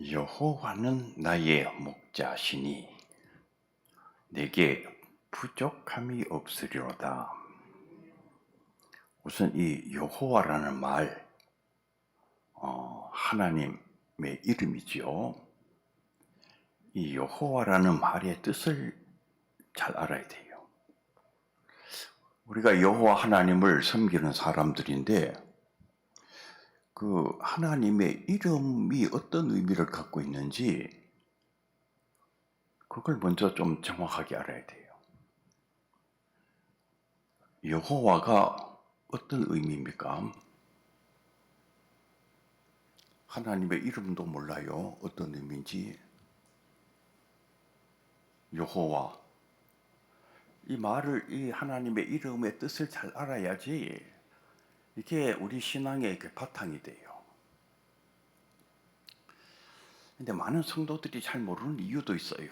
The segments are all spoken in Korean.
여호와는 나의 목자시니 내게 부족함이 없으리로다. 우선 이 여호와라는 말, 하나님의 이름이지요. 이 여호와라는 말의 뜻을 잘 알아야 돼요. 우리가 여호와 하나님을 섬기는 사람들인데 그 하나님의 이름이 어떤 의미를 갖고 있는지 그걸 먼저 좀 정확하게 알아야 돼요. 여호와가 어떤 의미입니까? 하나님의 이름도 몰라요. 어떤 의미인지. 여호와. 이 말을, 이 하나님의 이름의 뜻을 잘 알아야지 이게 우리 신앙의 바탕이 돼요. 근데 많은 성도들이 잘 모르는 이유도 있어요.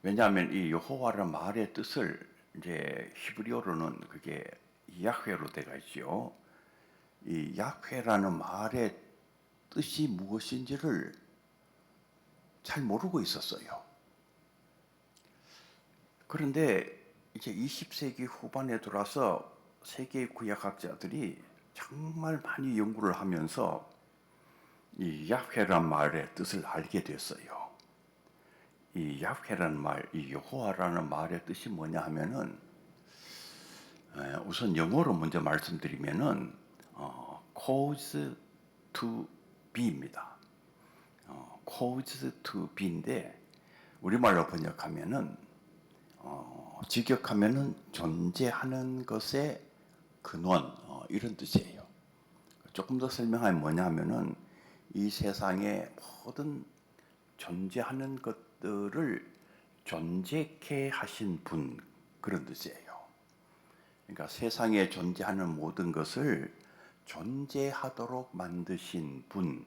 왜냐하면 이 여호와라는 말의 뜻을 이제 히브리어로는 그게 야훼로 되어 있죠. 이 야훼라는 말의 뜻이 무엇인지를 잘 모르고 있었어요. 그런데 이제 20세기 후반에 들어와서 세계 구약학자들이 정말 많이 연구를 하면서 이 야훼란 말의 뜻을 알게 됐어요. 이 야훼라는 말, 이 여호와라는 말의 뜻이 뭐냐 하면은 우선 영어로 먼저 말씀드리면은 cause to be입니다. cause to be인데 우리말로 번역하면은 직역하면은 존재하는 것의 근원, 이런 뜻이에요. 조금 더 설명하면 뭐냐면은 이 세상의 모든 존재하는 것들을 존재케 하신 분, 그런 뜻이에요. 그러니까 세상에 존재하는 모든 것을 존재하도록 만드신 분,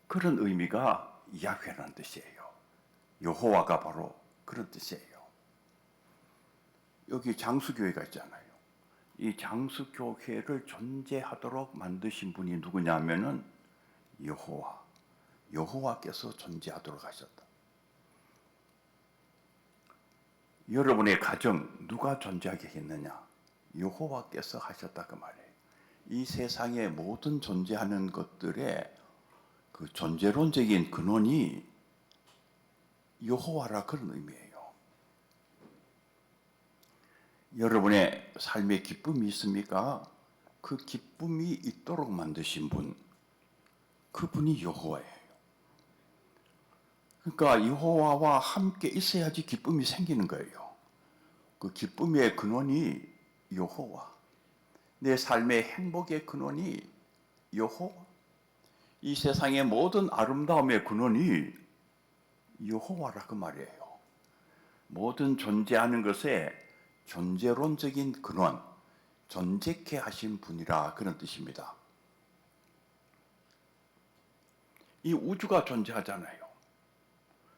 그런 의미가 야훼라는 뜻이에요. 여호와가 바로 그런 뜻이에요. 여기 장수교회가 있잖아요. 이 장수교회를 존재하도록 만드신 분이 누구냐면은 여호와. 여호와께서 존재하도록 하셨다. 여러분의 가정 누가 존재하게 했느냐? 여호와께서 하셨다 그 말이에요. 이 세상의 모든 존재하는 것들의 그 존재론적인 근원이 여호와라, 그런 의미예요. 여러분의 삶에 기쁨이 있습니까? 그 기쁨이 있도록 만드신 분, 그분이 여호와예요. 그러니까 여호와와 함께 있어야지 기쁨이 생기는 거예요. 그 기쁨의 근원이 여호와. 내 삶의 행복의 근원이 여호와. 이 세상의 모든 아름다움의 근원이 여호와라, 그 말이에요. 모든 존재하는 것에 존재론적인 근원, 존재케 하신 분이라, 그런 뜻입니다. 이 우주가 존재하잖아요.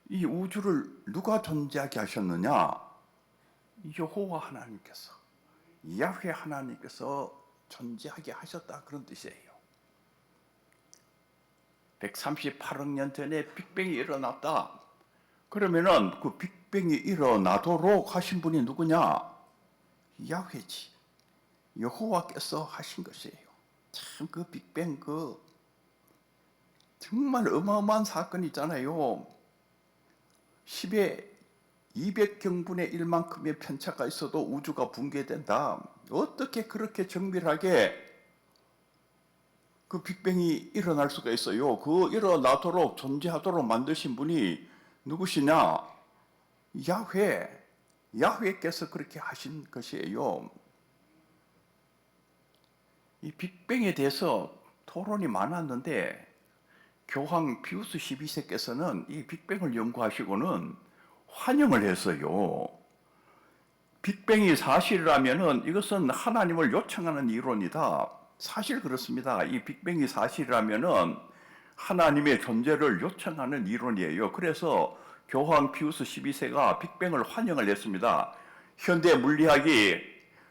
이 우주를 누가 존재하게 하셨느냐? 여호와 하나님께서, 야훼 하나님께서 존재하게 하셨다, 그런 뜻이에요. 138억 년 전에 빅뱅이 일어났다. 그러면은 그 빅뱅이 일어나도록 하신 분이 누구냐? 야훼지. 여호와께서 하신 것이에요. 참 그 빅뱅, 그 정말 어마어마한 사건이 있잖아요. 10의 200경분의 1만큼의 편차가 있어도 우주가 붕괴된다. 어떻게 그렇게 정밀하게 그 빅뱅이 일어날 수가 있어요? 그 일어나도록 존재하도록 만드신 분이 누구시냐? 야훼. 야훼께서 그렇게 하신 것이에요. 이 빅뱅에 대해서 토론이 많았는데 교황 피우스 12세께서는 이 빅뱅을 연구하시고는 환영을 했어요. 빅뱅이 사실이라면은 이것은 하나님을 요청하는 이론이다. 사실 그렇습니다. 이 빅뱅이 사실이라면은 하나님의 존재를 요청하는 이론이에요. 그래서 교황 피우스 12세가 빅뱅을 환영을 했습니다. 현대 물리학이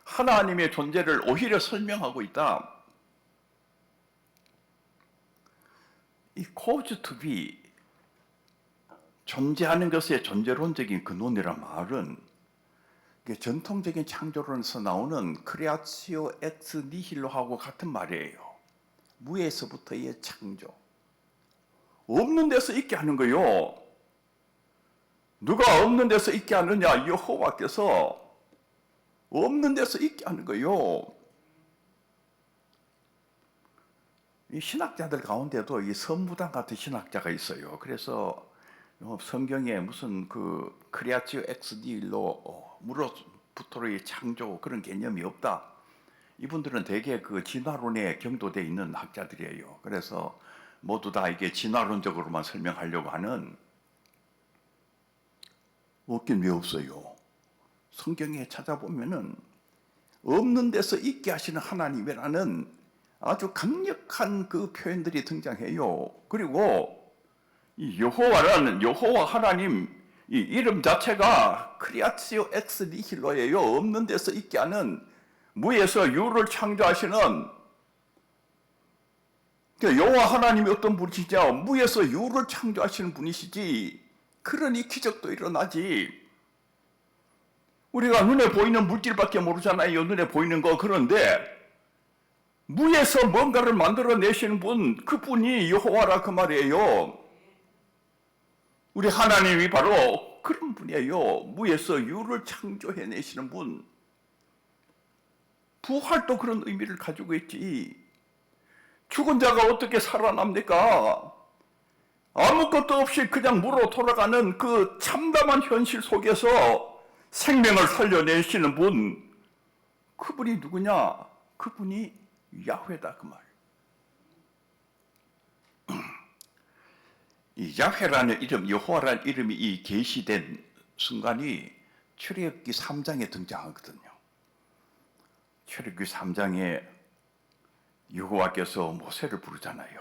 하나님의 존재를 오히려 설명하고 있다. 이 cause to be, 존재하는 것의 존재론적인 근원이란 말은 이게 전통적인 창조론에서 나오는 크레아티오 엑스 니힐로하고 같은 말이에요. 무에서부터의 창조. 없는 데서 있게 하는 거요. 누가 없는 데서 있게 하느냐? 여호와께서 없는 데서 있게 하는 거요. 이 신학자들 가운데도 이 선무당 같은 신학자가 있어요. 그래서 성경에 무슨 그 크리아티오 엑스 니힐로 무로부터의 창조 그런 개념이 없다. 이분들은 대개 그 진화론에 경도돼 있는 학자들이에요. 그래서 모두 다 이게 진화론적으로만 설명하려고 하는, 없긴 왜 없어요. 성경에 찾아보면은 없는 데서 있게 하시는 하나님이라는 아주 강력한 그 표현들이 등장해요. 그리고 이 여호와라는 여호와 하나님 이 이름 자체가 크리아티오 엑스 니힐로예요. 없는 데서 있게 하는, 무에서 유를 창조하시는, 여호와 하나님이 어떤 분이시죠? 무에서 유를 창조하시는 분이시지. 그러니 기적도 일어나지. 우리가 눈에 보이는 물질밖에 모르잖아요. 눈에 보이는 거. 그런데 무에서 뭔가를 만들어내시는 분, 그분이 여호와라 그 말이에요. 우리 하나님이 바로 그런 분이에요. 무에서 유를 창조해내시는 분. 부활도 그런 의미를 가지고 있지. 죽은 자가 어떻게 살아납니까? 아무것도 없이 그냥 물로 돌아가는 그 참담한 현실 속에서 생명을 살려내시는 분, 그분이 누구냐? 그분이 야훼다 그 말. 이 야훼라는 이름, 여호와라는 이름이 이 계시된 순간이 출애굽기 3장에 등장하거든요. 출애굽기 3장에 여호와께서 모세를 부르잖아요.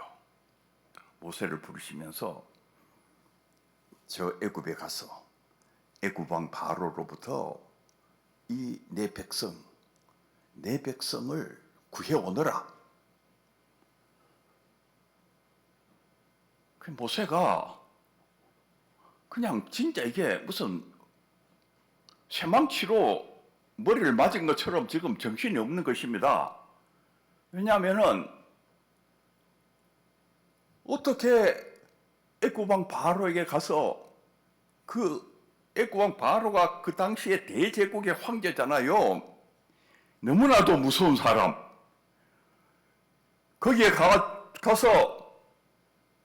모세를 부르시면서 저 애굽에 가서 애굽 왕 바로로부터 이 내 백성을 구해오너라. 그 모세가 그냥 진짜 이게 무슨 쇠망치로 머리를 맞은 것처럼 지금 정신이 없는 것입니다. 왜냐하면은 어떻게 애굽왕 바로에게 가서, 그 애굽왕 바로가 그 당시에 대제국의 황제잖아요. 너무나도 무서운 사람. 거기에 가서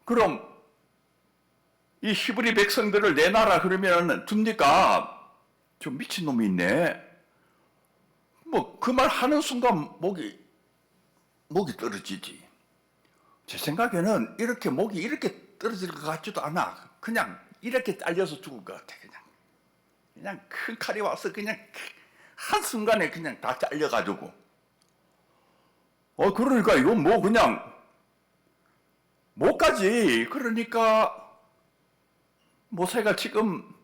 그럼 이 히브리 백성들을 내놔라 그러면 둡니까? 좀 미친놈이 있네. 뭐 그 말 하는 순간 목이 떨어지지. 제 생각에는 이렇게 목이 이렇게 떨어질 것 같지도 않아. 그냥 이렇게 잘려서 죽을 것 같아. 그냥 큰 칼이 와서 그냥 한순간에 그냥 다 잘려가지고. 그러니까 이건 뭐 그냥 못 가지. 그러니까 모세가 지금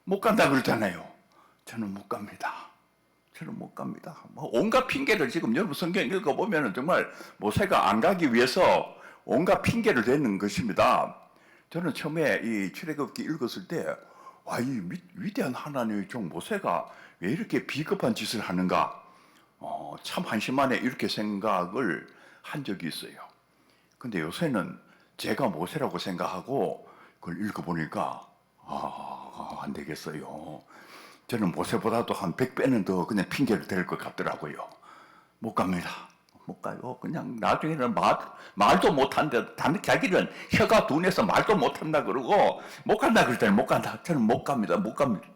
못 간다 그러잖아요. 저는 못 갑니다. 저는 못 갑니다. 뭐 온갖 핑계를 지금 여러분 성경 읽어보면 정말 모세가 안 가기 위해서 온갖 핑계를 대는 것입니다. 저는 처음에 이 출애굽기 읽었을 때, 와, 이 위대한 하나님의 종 모세가 왜 이렇게 비겁한 짓을 하는가? 참 한심하네, 이렇게 생각을 한 적이 있어요. 근데 요새는 제가 모세라고 생각하고 그걸 읽어보니까, 안 되겠어요. 저는 모세보다도 한 100배는 더 그냥 핑계를 댈 것 같더라고요. 못 갑니다. 못 가요. 그냥 나중에는 말도 못한다. 자기는 혀가 둔해서 말도 못한다 그러고 못 간다 그랬더니 못 간다. 저는 못 갑니다. 못 갑니다.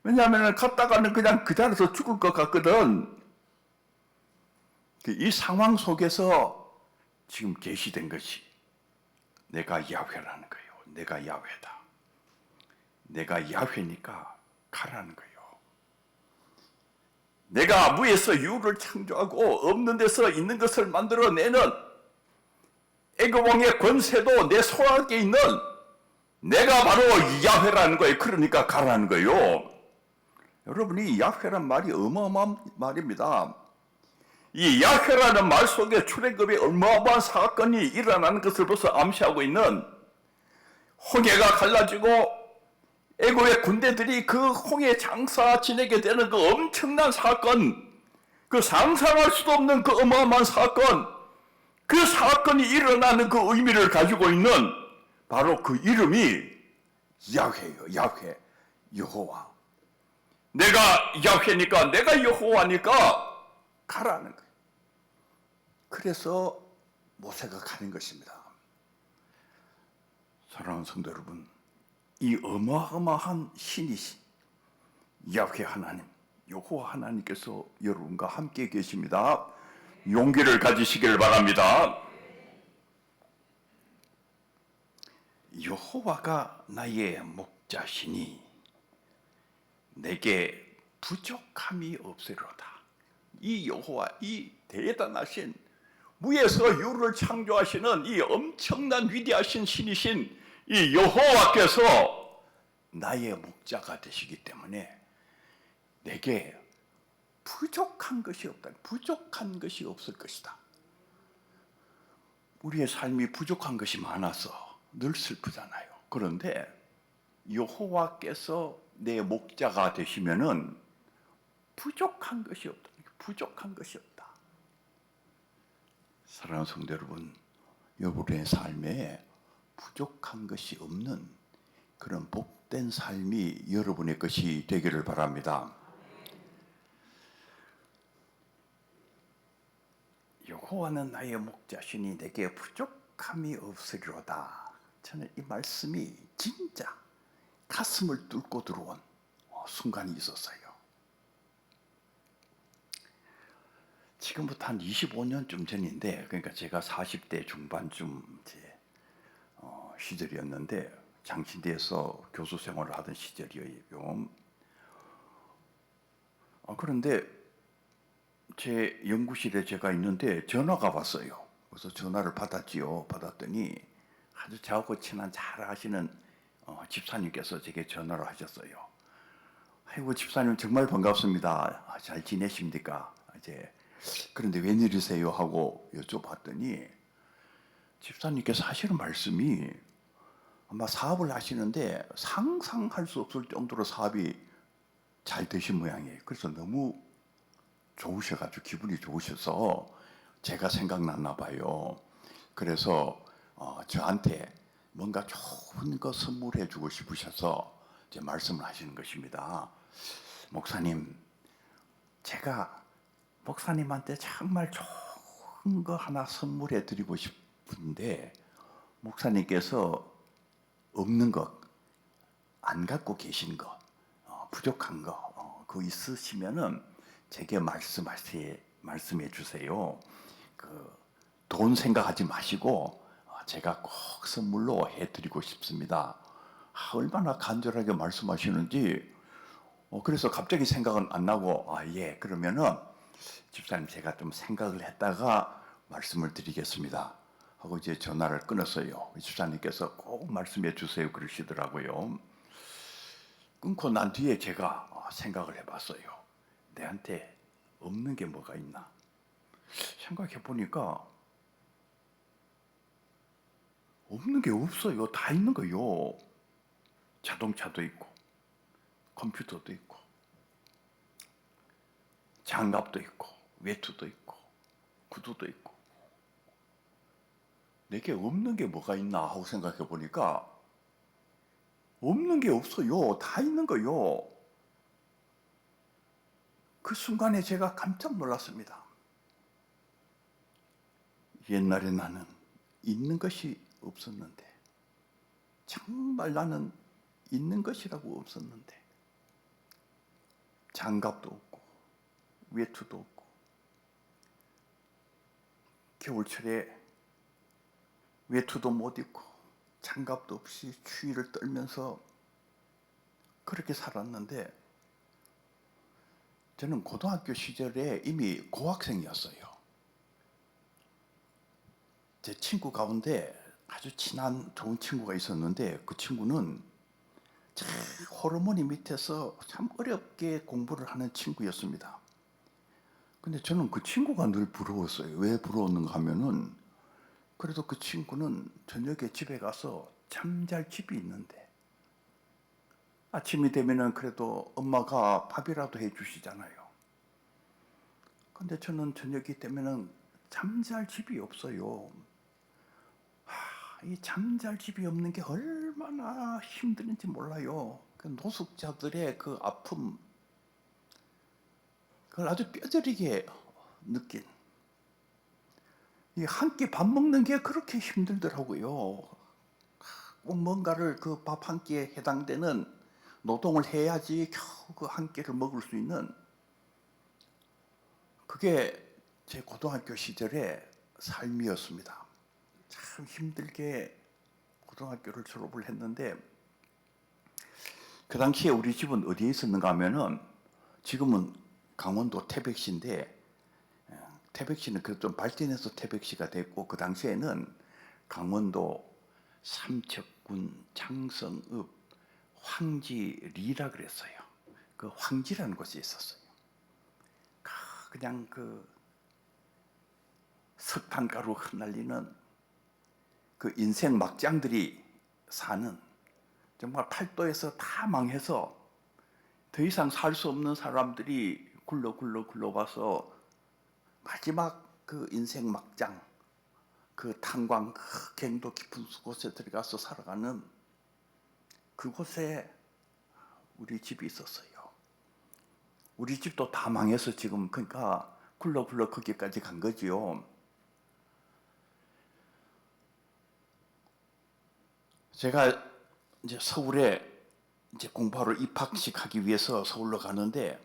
왜냐하면 갔다가는 그냥 그 자리에서 죽을 것 같거든. 이 상황 속에서 지금 계시된 것이 내가 야훼라는 거예요. 내가 야훼다. 내가 야훼니까 가라는 거예요. 내가 무에서 유를 창조하고 없는 데서 있는 것을 만들어내는 애굽 왕의 권세도 내 손안에 있는 내가 바로 야훼라는 거예요. 그러니까 가라는 거예요. 여러분이 야훼란 말이 어마어마한 말입니다. 이 야훼라는 말 속에 출애굽의 어마어마한 사건이 일어나는 것을 벌써 암시하고 있는, 홍해가 갈라지고 애굽의 군대들이 그 홍해 장사 지내게 되는 그 엄청난 사건, 그 상상할 수도 없는 그 어마어마한 사건, 그 사건이 일어나는 그 의미를 가지고 있는 바로 그 이름이 야훼예요. 야훼, 여호와. 내가 야훼니까, 내가 여호와니까 가라는 거예요. 그래서 모세가 가는 것입니다. 사랑하는 성도 여러분, 이 어마어마한 신이신 야훼 하나님, 여호와 하나님께서 여러분과 함께 계십니다. 용기를 가지시길 바랍니다. 여호와가 나의 목자시니 내게 부족함이 없으리로다. 이 여호와, 이 대단하신, 무에서 유를 창조하시는 이 엄청난 위대하신 신이신 이 여호와께서 나의 목자가 되시기 때문에 내게 부족한 것이 없다. 부족한 것이 없을 것이다. 우리의 삶이 부족한 것이 많아서 늘 슬프잖아요. 그런데 여호와께서 내 목자가 되시면은 부족한 것이 없다. 부족한 것이 없다. 사랑하는 성도 여러분, 여러분의 삶에 부족한 것이 없는 그런 복된 삶이 여러분의 것이 되기를 바랍니다. 여호와는 나의 목자시니 내게 부족함이 없으리로다. 저는 이 말씀이 진짜 가슴을 뚫고 들어온 순간이 있었어요. 지금부터 한 25년쯤 전인데, 그러니까 제가 40대 중반쯤 시절이었는데, 장신대에서 교수 생활을 하던 시절이에요. 그런데 제 연구실에 제가 있는데 전화가 왔어요. 그래서 전화를 받았지요. 받았더니 아주 저하고 친한 잘 아시는 집사님께서 제게 전화를 하셨어요. 아이고 집사님 정말 반갑습니다. 잘 지내십니까? 그런데 웬일이세요? 하고 여쭤봤더니 집사님께서 하시는 말씀이, 아마 사업을 하시는데 상상할 수 없을 정도로 사업이 잘 되신 모양이에요. 그래서 너무 좋으셔가지고 기분이 좋으셔서 제가 생각났나 봐요. 그래서 저한테 뭔가 좋은 거 선물해 주고 싶으셔서 이제 말씀을 하시는 것입니다. 목사님, 제가 목사님한테 정말 좋은 거 하나 선물해 드리고 싶은데 목사님께서 없는 것, 안 갖고 계신 것, 부족한 거, 그거 있으시면은 제게 말씀해 주세요. 돈 생각하지 마시고 제가 꼭 선물로 해드리고 싶습니다. 얼마나 간절하게 말씀하시는지. 그래서 갑자기 생각은 안 나고, 예, 그러면은 집사님 제가 좀 생각을 했다가 말씀을 드리겠습니다 하고 이제 전화를 끊었어요. 집사님께서 꼭 말씀해 주세요 그러시더라고요. 끊고 난 뒤에 제가 생각을 해봤어요. 내한테 없는 게 뭐가 있나 생각해 보니까 없는 게 없어요. 다 있는 거요. 자동차도 있고 컴퓨터도 있고 장갑도 있고 외투도 있고 구두도 있고, 내게 없는 게 뭐가 있나 하고 생각해 보니까 없는 게 없어요. 다 있는 거요. 그 순간에 제가 깜짝 놀랐습니다. 옛날에 나는 있는 것이 없었는데, 정말 나는 있는 것이라고 없었는데, 장갑도 없고 외투도 없고 겨울철에 외투도 못 입고 장갑도 없이 추위를 떨면서 그렇게 살았는데, 저는 고등학교 시절에 이미 고학생이었어요. 제 친구 가운데 아주 친한 좋은 친구가 있었는데, 그 친구는 참 호르몬이 밑에서 참 어렵게 공부를 하는 친구였습니다. 근데 저는 그 친구가 늘 부러웠어요. 왜 부러웠는가 하면은 그래도 그 친구는 저녁에 집에 가서 잠잘 집이 있는데 아침이 되면은 그래도 엄마가 밥이라도 해주시잖아요. 근데 저는 저녁이 되면은 잠잘 집이 없어요. 이 잠잘 집이 없는 게 얼마나 힘든지 몰라요. 그 노숙자들의 그 아픔, 그걸 아주 뼈저리게 느낀. 이 한 끼 밥 먹는 게 그렇게 힘들더라고요. 꼭 뭔가를 그 밥 한 끼에 해당되는 노동을 해야지 겨우 그 한 끼를 먹을 수 있는, 그게 제 고등학교 시절의 삶이었습니다. 참 힘들게 고등학교를 졸업을 했는데, 그 당시에 우리 집은 어디에 있었는가 하면은 지금은 강원도 태백시인데, 태백시는 그 좀 발전해서 태백시가 됐고, 그 당시에는 강원도 삼척군 장성읍 황지리라 그랬어요. 그 황지라는 곳이 있었어요. 그냥 그 석탄가루 흩날리는 그 인생 막장들이 사는, 정말 팔도에서 다 망해서 더 이상 살 수 없는 사람들이 굴러와서 마지막 그 인생 막장, 그 탄광, 그 갱도 깊은 곳에 들어가서 살아가는 그곳에 우리 집이 있었어요. 우리 집도 다 망해서 지금, 그러니까 굴러 거기까지 간 거지요. 제가 이제 서울에 이제 공부하러 입학식 하기 위해서 서울로 가는데,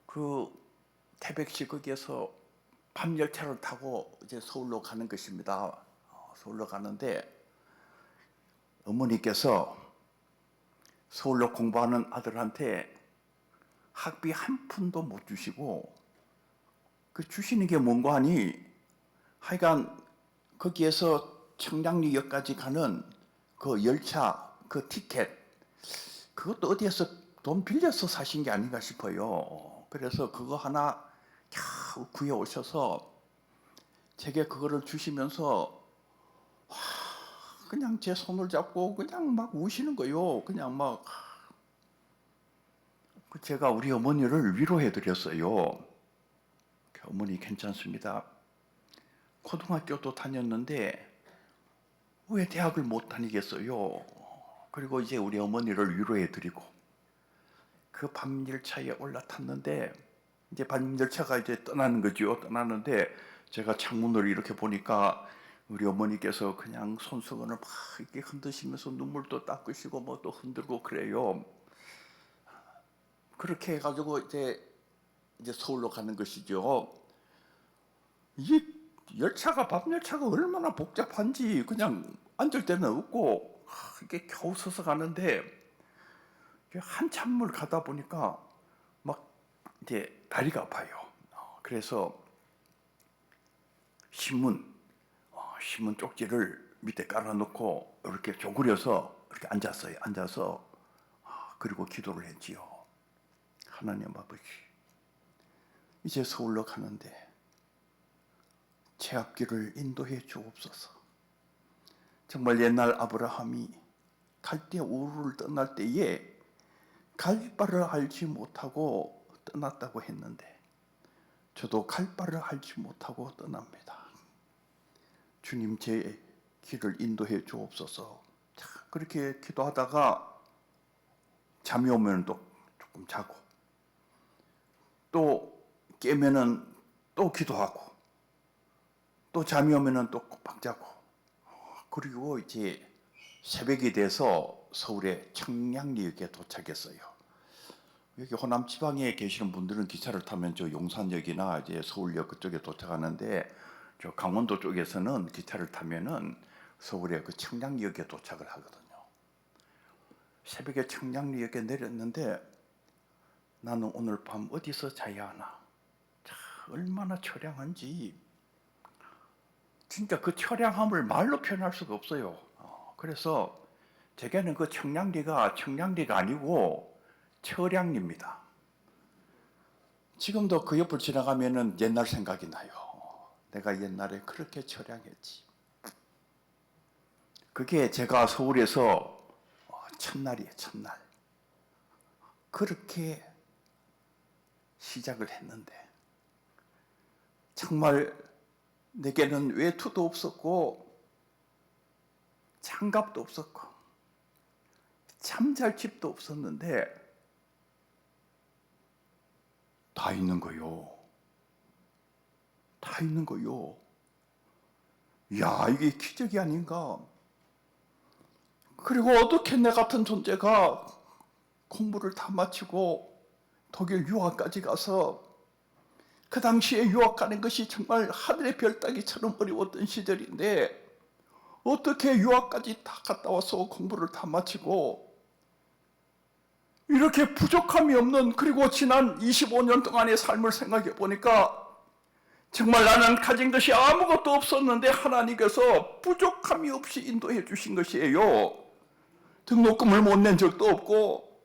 그 태백시 거기에서 밤 열차를 타고 이제 서울로 가는 것입니다. 서울로 가는데 어머니께서 서울로 공부하는 아들한테 학비 한 푼도 못 주시고, 그 주시는 게 뭔고 하니 하여간 거기에서 청량리역까지 가는 그 열차 그 티켓, 그것도 어디에서 돈 빌려서 사신 게 아닌가 싶어요. 그래서 그거 하나 겨우 구해 오셔서 제게 그거를 주시면서 그냥 제 손을 잡고 그냥 막 우시는 거요. 그냥 막. 제가 우리 어머니를 위로해 드렸어요. 어머니 괜찮습니다. 고등학교도 다녔는데 왜 대학을 못 다니겠어요? 그리고 이제 우리 어머니를 위로해 드리고 그 밤 열차에 올라탔는데, 이제 밤 열차가 이제 떠나는 거죠. 떠나는데 제가 창문을 이렇게 보니까 우리 어머니께서 그냥 손수건을 막 이렇게 흔드시면서 눈물도 닦으시고 뭐 또 흔들고 그래요. 그렇게 해가지고 이제 서울로 가는 것이죠. 이 열차가, 밤 열차가 얼마나 복잡한지, 그냥 앉을 데는 없고 이게 겨우 서서 가는데, 한참을 가다 보니까 막 이제 다리가 아파요. 그래서 신문 쪽지를 밑에 깔아놓고 이렇게 조그려서 이렇게 앉았어요. 앉아서 그리고 기도를 했지요. 하나님 아버지, 이제 서울로 가는데 제 앞길을 인도해 주옵소서. 정말 옛날 아브라함이 갈대 우르를 떠날 때에 갈 바를 알지 못하고 떠났다고 했는데, 저도 갈 바를 알지 못하고 떠납니다. 주님, 제 길을 인도해 주옵소서. 그렇게 기도하다가 잠이 오면 또 조금 자고, 또 깨면은 또 기도하고, 또 잠이 오면은 또 꼬박 자고. 그리고 이제 새벽이 돼서 서울의 청량리역에 도착했어요. 여기 호남 지방에 계시는 분들은 기차를 타면 저 용산역이나 이제 서울역 그쪽에 도착하는데, 저 강원도 쪽에서는 기차를 타면은 서울의 그 청량리역에 도착을 하거든요. 새벽에 청량리역에 내렸는데 나는 오늘 밤 어디서 자야 하나. 얼마나 처량한지, 진짜 그 처량함을 말로 표현할 수가 없어요. 그래서 제게는 그 청량리가 아니고 처량리입니다. 지금도 그 옆을 지나가면은 옛날 생각이 나요. 내가 옛날에 그렇게 처량했지. 그게 제가 서울에서 첫날이에요, 첫날. 그렇게 시작을 했는데 정말 내게는 외투도 없었고 장갑도 없었고 잠잘 집도 없었는데 다 있는 거요. 다 있는 거요. 야, 이게 기적이 아닌가. 그리고 어떻게 내 같은 존재가 공부를 다 마치고 독일 유학까지 가서, 그 당시에 유학 가는 것이 정말 하늘의 별 따기처럼 어려웠던 시절인데 어떻게 유학까지 다 갔다 와서 공부를 다 마치고 이렇게 부족함이 없는, 그리고 지난 25년 동안의 삶을 생각해 보니까 정말 나는 가진 것이 아무것도 없었는데 하나님께서 부족함이 없이 인도해 주신 것이에요. 등록금을 못 낸 적도 없고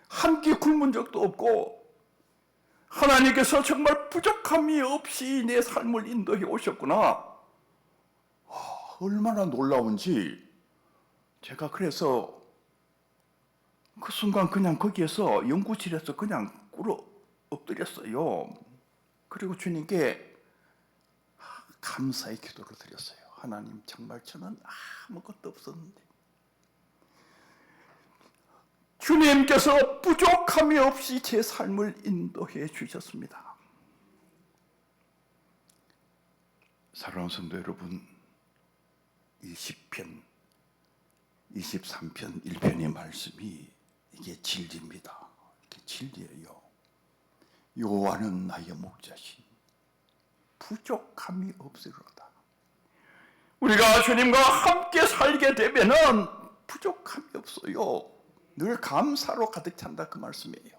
한 끼 굶은 적도 없고 하나님께서 정말 부족함이 없이 내 삶을 인도해 오셨구나. 얼마나 놀라운지. 제가 그래서 그 순간 그냥 거기에서 연구실에서 그냥 꿇어 엎드렸어요. 그리고 주님께 감사의 기도를 드렸어요. 하나님, 정말 저는 아무것도 없었는데 주님께서 부족함이 없이 제 삶을 인도해 주셨습니다. 사랑하는 성도 여러분, 이 시편 23편 1편의 말씀이 이게 진리입니다. 이게 진리예요. 여호와는 나의 목자신, 부족함이 없으리로다. 우리가 주님과 함께 살게 되면은 부족함이 없어요. 늘 감사로 가득 찬다, 그 말씀이에요.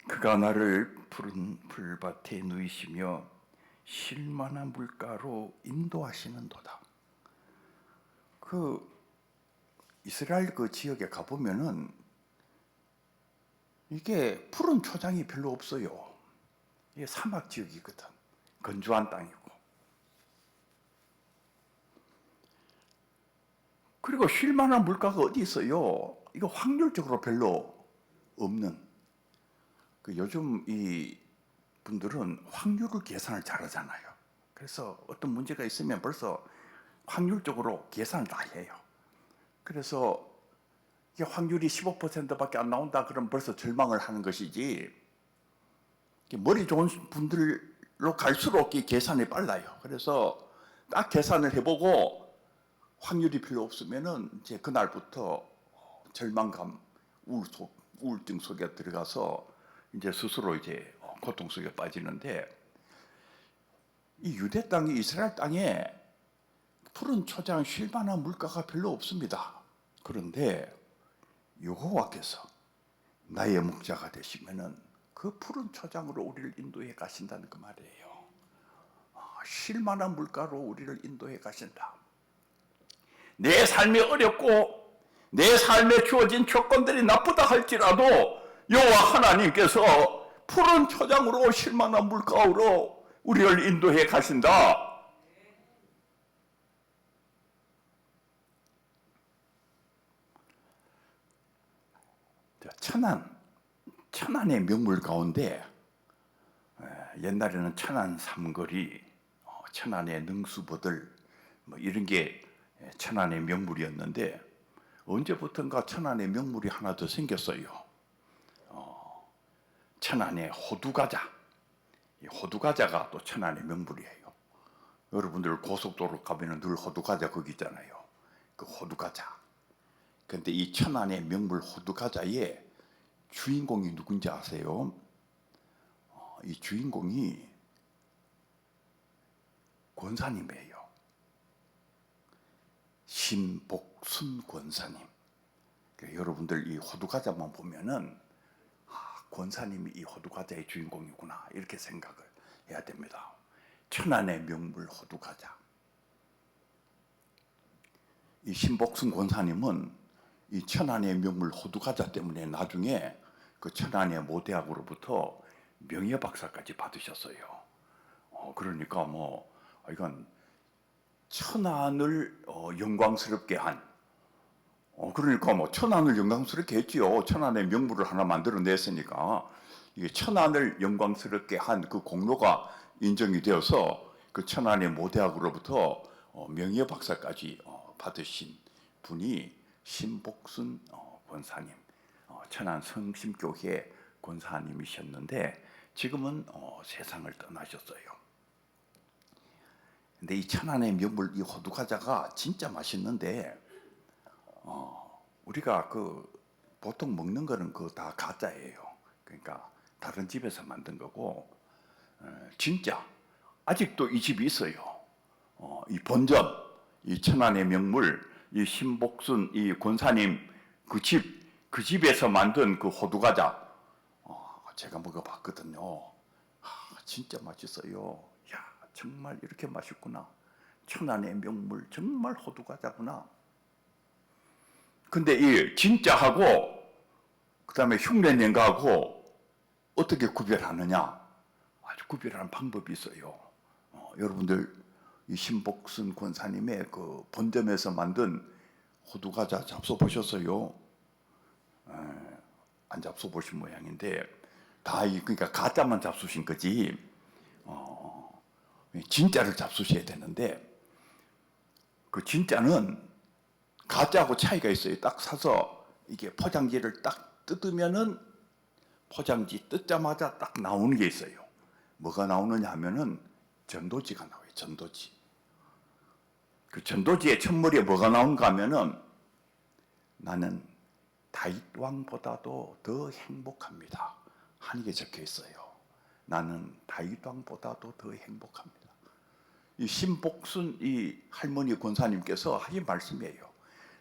그가 나를 푸른 풀밭에 누이시며 쉴만한 물가로 인도하시는도다. 그 이스라엘 그 지역에 가보면은 이게 푸른 초장이 별로 없어요. 이게 사막 지역이거든. 건조한 땅이고. 그리고 쉴만한 물가가 어디 있어요? 이거 확률적으로 별로 없는. 그 요즘 이 분들은 확률을 계산을 잘하잖아요. 그래서 어떤 문제가 있으면 벌써 확률적으로 계산을 다 해요. 그래서 이게 확률이 15%밖에 안 나온다 그러면 벌써 절망을 하는 것이지, 머리 좋은 분들로 갈수록 이 계산이 빨라요. 그래서 딱 계산을 해보고 확률이 별로 없으면은 이제 그날부터 절망감, 우울증 속에 들어가서 이제 스스로 이제 고통 속에 빠지는데, 이 유대 땅이 이스라엘 땅에 푸른 초장 쉴만한 물가가 별로 없습니다. 그런데 여호와께서 나의 목자가 되시면은 그 푸른 초장으로 우리를 인도해 가신다는 그 말이에요. 쉴만한 물가로 우리를 인도해 가신다. 내 삶이 어렵고 내 삶에 주어진 조건들이 나쁘다 할지라도 여호와 하나님께서 푸른 초장으로 쉴만한 물가로 우리를 인도해 가신다. 천안의 명물 가운데 옛날에는 천안 삼거리, 천안의 능수보들 뭐 이런 게 천안의 명물이었는데 언제부턴가 천안의 명물이 하나 더 생겼어요. 천안의 호두과자. 이 호두과자가 또 천안의 명물이에요. 여러분들 고속도로 가면 늘 호두과자 거기 있잖아요. 그 호두과자. 근데 이 천안의 명물 호두과자의 주인공이 누군지 아세요? 이 주인공이 권사님이에요. 신복순 권사님. 그러니까 여러분들 이 호두과자만 보면은 권사님이 이 호두과자의 주인공이구나 이렇게 생각을 해야 됩니다. 천안의 명물 호두과자. 이 신복순 권사님은 이 천안의 명물 호두과자 때문에 나중에 그 천안의 모대학으로부터 명예박사까지 받으셨어요. 그러니까 뭐 이건 천안을 영광스럽게 한 그러니까 뭐 천안을 영광스럽게 했지요. 천안의 명물을 하나 만들어냈으니까 이게 천안을 영광스럽게 한 그 공로가 인정이 되어서 그 천안의 모대학으로부터 명예박사까지 받으신 분이 신복순 권사님, 천안 성심교회 권사님이셨는데 지금은 세상을 떠나셨어요. 근데 이 천안의 명물 이 호두과자가 진짜 맛있는데 우리가 그 보통 먹는 거는 그 다 가짜예요. 그러니까 다른 집에서 만든 거고 진짜 아직도 이 집이 있어요. 이 본점, 이 천안의 명물, 이 신복순 이 권사님 그 집에서 만든 그 호두과자 제가 먹어봤거든요. 진짜 맛있어요. 야, 정말 이렇게 맛있구나. 천안의 명물 정말 호두과자구나. 근데 이 진짜하고 그다음에 흉내낸거하고 어떻게 구별하느냐? 아주 구별하는 방법이 있어요. 여러분들 이 신복순 권사님의 그 본점에서 만든 호두과자 잡숴 보셨어요? 안 잡숴 보신 모양인데 다 그러니까 가짜만 잡수신 거지. 진짜를 잡수셔야 되는데 그 진짜는 가짜하고 차이가 있어요. 딱 사서 이게 포장지를 딱 뜯으면은 포장지 뜯자마자 딱 나오는 게 있어요. 뭐가 나오느냐 하면은 전도지가 나와요. 전도지. 그 전도지의 첫머리에 뭐가 나온가 하면은 나는 다윗 왕보다도 더 행복합니다. 하는 게 적혀 있어요. 나는 다윗 왕보다도 더 행복합니다. 이 신복순 이 할머니 권사님께서 하신 말씀이에요.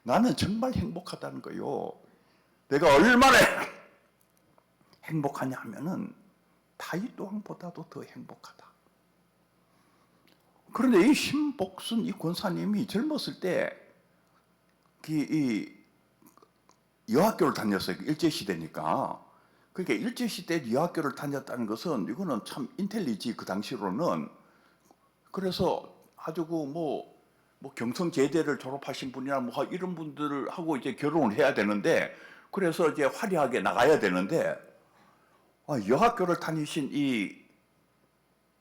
나는 정말 행복하다는 거요. 내가 얼마나 행복하냐 하면은 다윗 왕보다도 더 행복하다. 그런데 이 신복순 이 권사님이 젊었을 때 이 여학교를 다녔어요. 일제시대니까. 그러니까 일제시대 여학교를 다녔다는 것은 이거는 참 인텔리지 그 당시로는. 그래서 아주 뭐 경성제대를 졸업하신 분이나 뭐 이런 분들하고 이제 결혼을 해야 되는데 그래서 이제 화려하게 나가야 되는데 여학교를 다니신 이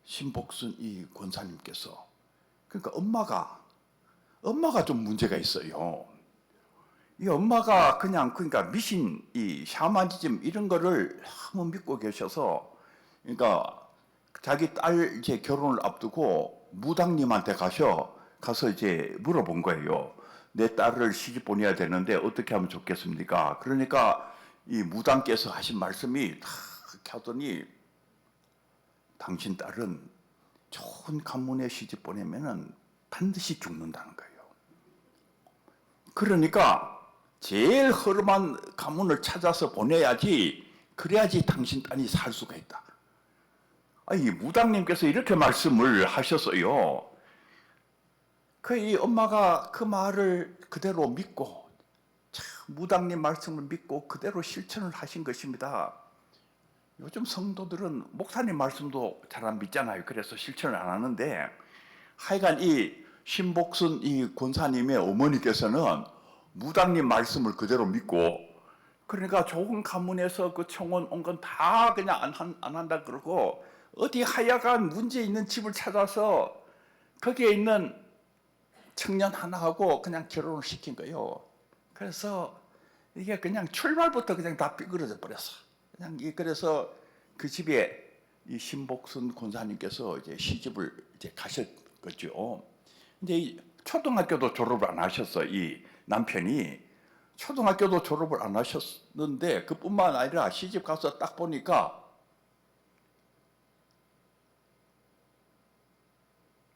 신복순 이 권사님께서 그러니까 엄마가 좀 문제가 있어요. 이 엄마가 그러니까 미신 이 샤머니즘 이런 거를 너무 믿고 계셔서 그러니까 자기 딸 이제 결혼을 앞두고 무당님한테 가서 이제 물어본 거예요. 내 딸을 시집 보내야 되는데 어떻게 하면 좋겠습니까? 그러니까 이 무당께서 하신 말씀이 다 하더니 당신 딸은 좋은 가문에 시집 보내면은 반드시 죽는다는 거예요. 그러니까 제일 허름한 가문을 찾아서 보내야지 그래야지 당신 딸이 살 수가 있다. 이 무당님께서 이렇게 말씀을 하셨어요. 이 엄마가 그 말을 그대로 믿고 무당님 말씀을 믿고 그대로 실천을 하신 것입니다. 요즘 성도들은 목사님 말씀도 잘 안 믿잖아요. 그래서 실천을 안 하는데 하여간 이 신복순 이 권사님의 어머니께서는 무당님 말씀을 그대로 믿고 그러니까 좋은 가문에서 그 청혼 온 건 다 그냥 안 한다 그러고 어디 하여간 문제 있는 집을 찾아서 거기에 있는 청년 하나하고 그냥 결혼을 시킨 거예요. 그래서 이게 그냥 출발부터 그냥 다 삐그러져 버렸어. 그래서 그 집에 이 신복순 권사님께서 이제 시집을 이제 가셨 거죠. 이제 초등학교도 졸업을 안 하셨어. 이 남편이 초등학교도 졸업을 안 하셨는데 그뿐만 아니라 시집 가서 딱 보니까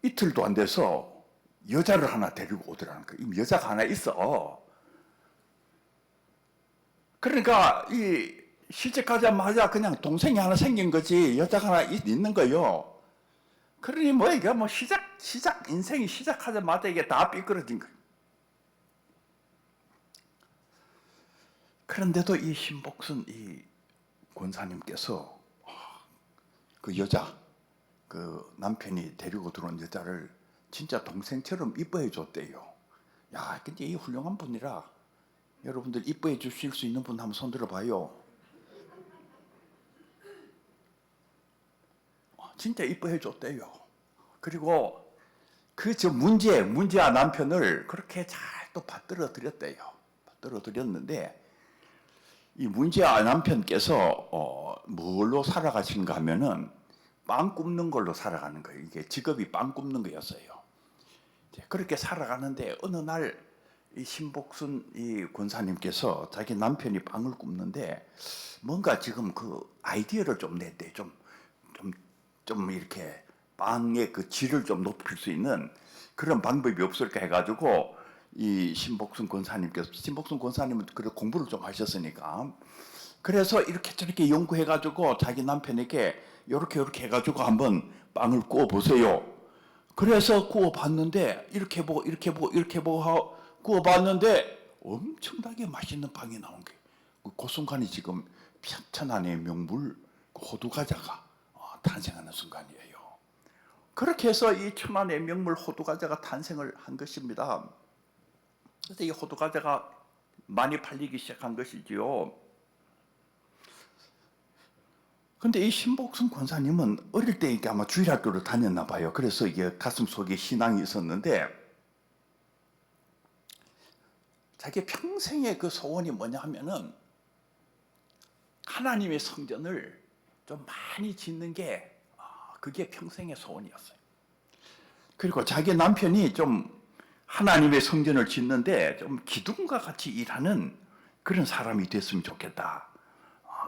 이틀도 안 돼서 여자를 하나 데리고 오더라는 거예요. 이미 여자가 하나 있어. 그러니까 이 시집가자마자 그냥 동생이 하나 생긴 거지 여자가 하나 있는 거예요. 그러니 이게 인생이 시작하자마자 이게 다 삐뚤어진 거예요. 그런데도 이 신복순 이 권사님께서 그 여자, 그 남편이 데리고 들어온 여자를 진짜 동생처럼 이뻐해 줬대요. 야, 근데 이 훌륭한 분이라 여러분들 이뻐해 주실 수 있는 분 한번 손 들어봐요. 진짜 이뻐해 줬대요. 그리고 그 저 문제아 남편을 그렇게 잘 또 받들어 드렸대요. 받들어 드렸는데 이 문제아 남편께서 뭘로 살아가신가 하면은 빵 굽는 걸로 살아가는 거예요. 이게 직업이 빵 굽는 거였어요. 그렇게 살아가는데 어느 날 이 신복순 이 권사님께서 자기 남편이 빵을 굽는데 뭔가 지금 그 아이디어를 좀 냈대. 좀 이렇게 빵의 그 질을 좀 높일 수 있는 그런 방법이 없을까 해가지고 이 신복순 권사님은 그래 공부를 좀 하셨으니까 그래서 이렇게 저렇게 연구해가지고 자기 남편에게 이렇게 해가지고 한번 빵을 구워 보세요. 그래서 구워봤는데 이렇게 보고 구워봤는데 엄청나게 맛있는 빵이 나온 거예요. 그 순간이 지금 천안의 명물 호두과자가 탄생하는 순간이에요. 그렇게 해서 이 천안의 명물 호두과자가 탄생을 한 것입니다. 그래서 이 호두과자가 많이 팔리기 시작한 것이지요. 근데 이 신복순 권사님은 어릴 때 이게 아마 주일학교를 다녔나 봐요. 그래서 이게 가슴 속에 신앙이 있었는데 자기 평생의 그 소원이 뭐냐 하면은 하나님의 성전을 좀 많이 짓는 게 그게 평생의 소원이었어요. 그리고 자기 남편이 좀 하나님의 성전을 짓는데 좀 기둥과 같이 일하는 그런 사람이 됐으면 좋겠다.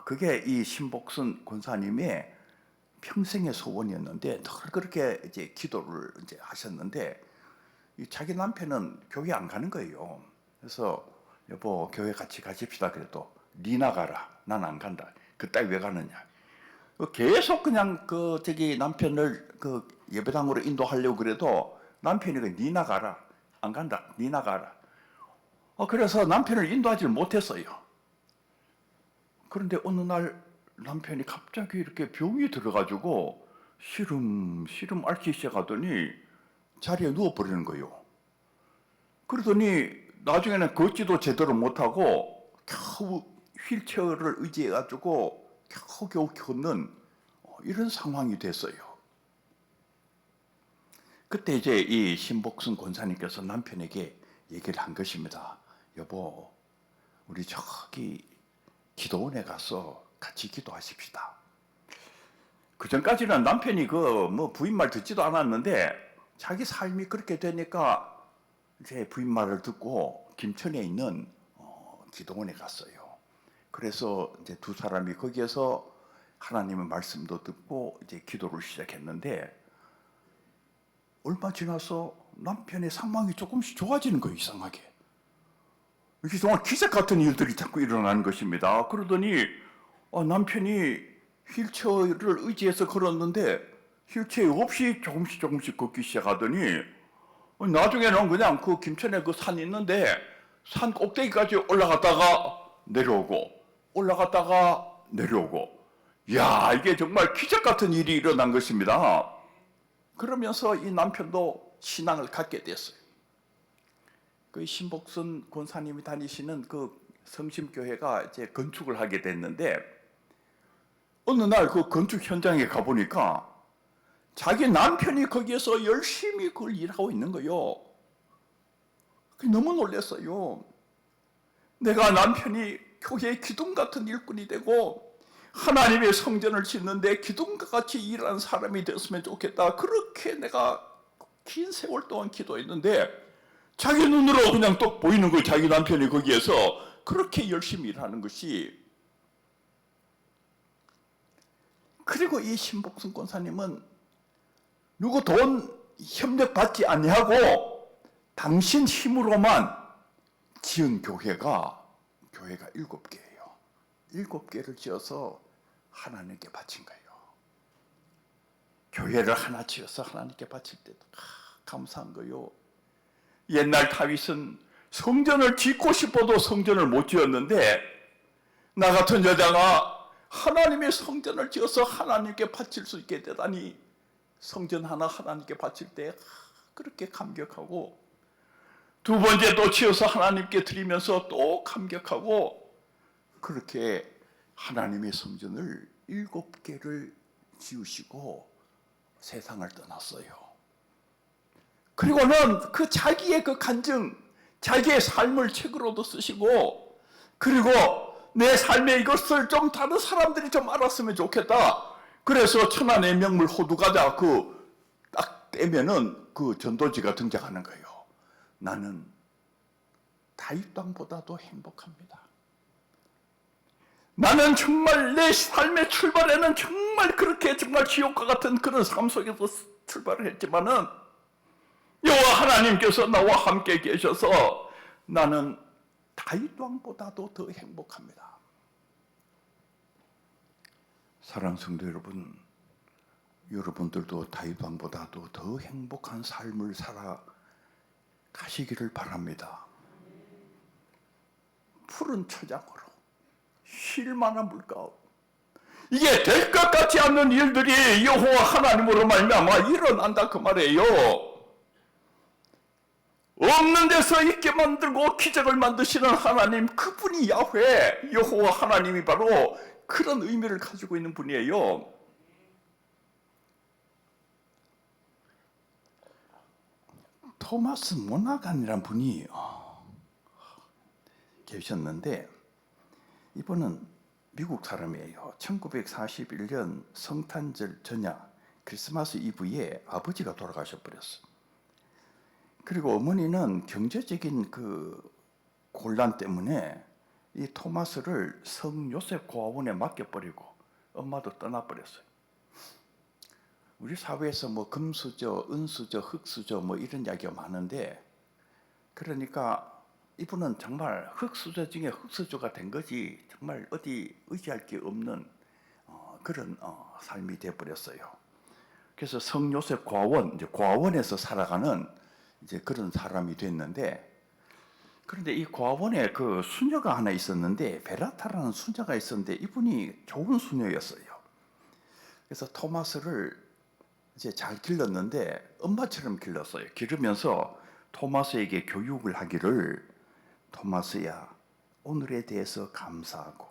그게 이 신복순 권사님의 평생의 소원이었는데 늘 그렇게 이제 기도를 이제 하셨는데 자기 남편은 교회 안 가는 거예요. 그래서 여보 교회 같이 가십시다. 그래도 니 나가라. 난 안 간다. 그따위 왜 가느냐. 계속 그냥 저기 남편을 그 예배당으로 인도하려고 그래도 남편이 니 나가라. 안 간다. 니 나가라. 그래서 남편을 인도하지 못했어요. 그런데 어느 날 남편이 갑자기 이렇게 병이 들어가지고 시름 앓기 시작하더니 자리에 누워버리는 거예요. 그러더니 나중에는 걷지도 제대로 못하고 겨우 휠체어를 의지해가지고 겨우 걷는 이런 상황이 됐어요. 그때 이제 이 신복순 권사님께서 남편에게 얘기를 한 것입니다. 여보, 우리 저기 기도원에 가서 같이 기도하십시다. 그 전까지는 남편이 부인 말 듣지도 않았는데 자기 삶이 그렇게 되니까 이제 부인 말을 듣고 김천에 있는 기도원에 갔어요. 그래서 이제 두 사람이 거기에서 하나님의 말씀도 듣고 이제 기도를 시작했는데 얼마 지나서 남편의 상황이 조금씩 좋아지는 거예요. 이상하게. 이게 정말 기적 같은 일들이 자꾸 일어나는 것입니다. 그러더니 남편이 휠체어를 의지해서 걸었는데 휠체어 없이 조금씩 걷기 시작하더니 나중에는 그냥 그 김천에 그 산 있는데 산 꼭대기까지 올라갔다가 내려오고 이야 이게 정말 기적 같은 일이 일어난 것입니다. 그러면서 이 남편도 신앙을 갖게 됐어요. 그 신복순 권사님이 다니시는 그 성심교회가 이제 건축을 하게 됐는데 어느 날 그 건축 현장에 가보니까 자기 남편이 거기에서 열심히 그걸 일하고 있는 거예요. 너무 놀랐어요. 내가 남편이 교회의 기둥 같은 일꾼이 되고 하나님의 성전을 짓는데 기둥과 같이 일하는 사람이 됐으면 좋겠다. 그렇게 내가 긴 세월 동안 기도했는데 자기 눈으로 그냥 또 보이는 거예요. 자기 남편이 거기에서 그렇게 열심히 일하는 것이. 그리고 이 신복순 권사님은 누구 돈 협력 받지 아니하고 당신 힘으로만 지은 교회가 7개예요. 7개를 지어서 하나님께 바친 거예요. 교회를 하나 지어서 하나님께 바칠 때도 감사한 거요. 옛날 다윗은 성전을 짓고 싶어도 성전을 못 지었는데 나 같은 여자가 하나님의 성전을 지어서 하나님께 바칠 수 있게 되다니, 성전 하나 하나님께 바칠 때 그렇게 감격하고, 두 번째 또 지어서 하나님께 드리면서 또 감격하고, 그렇게 하나님의 성전을 7개를 지으시고 세상을 떠났어요. 그리고는 그 자기의 그 간증, 자기의 삶을 책으로도 쓰시고, 그리고 내 삶의 이것을 좀 다른 사람들이 좀 알았으면 좋겠다. 그래서 천안의 명물 호두과자 딱 떼면은 그 전도지가 등장하는 거예요. 나는 다윗 왕보다도 행복합니다. 나는 정말 내 삶의 출발에는 정말 그렇게 정말 지옥과 같은 그런 삶 속에서 출발을 했지만은 여호와 하나님께서 나와 함께 계셔서 나는 다윗 왕보다도 더 행복합니다. 사랑하는 성도 여러분, 여러분들도 다윗 왕보다도 더 행복한 삶을 살아 가시기를 바랍니다. 푸른 초장으로 쉴 만한 물가업, 이게 될 것 같지 않는 일들이 여호와 하나님으로 말미암아 일어난다 그 말이에요. 없는 데서 있게 만들고 기적을 만드시는 하나님, 그분이 야훼, 여호와 하나님이 바로 그런 의미를 가지고 있는 분이에요. 토마스 모나간이라는 분이 계셨는데, 이분은 미국 사람이에요. 1941년 성탄절 전야 크리스마스 이브에 아버지가 돌아가셔버렸어요. 그리고 어머니는 경제적인 그 곤란 때문에 이 토마스를 성 요셉 고아원에 맡겨버리고 엄마도 떠나버렸어요. 우리 사회에서 뭐 금수저, 은수저, 흙수저 뭐 이런 이야기가 많은데, 그러니까 이분은 정말 흙수저 중에 흙수저가 된 거지, 정말 어디 의지할 게 없는 그런 삶이 되어버렸어요. 그래서 성 요셉 고아원, 이제 고아원에서 살아가는 이제 그런 사람이 됐는데, 그런데 이 고아원에 그 수녀가 하나 있었는데, 베라타라는 수녀가 있었는데 이분이 좋은 수녀였어요. 그래서 토마스를 이제 잘 길렀는데 엄마처럼 길렀어요. 기르면서 토마스에게 교육을 하기를, 토마스야, 오늘에 대해서 감사하고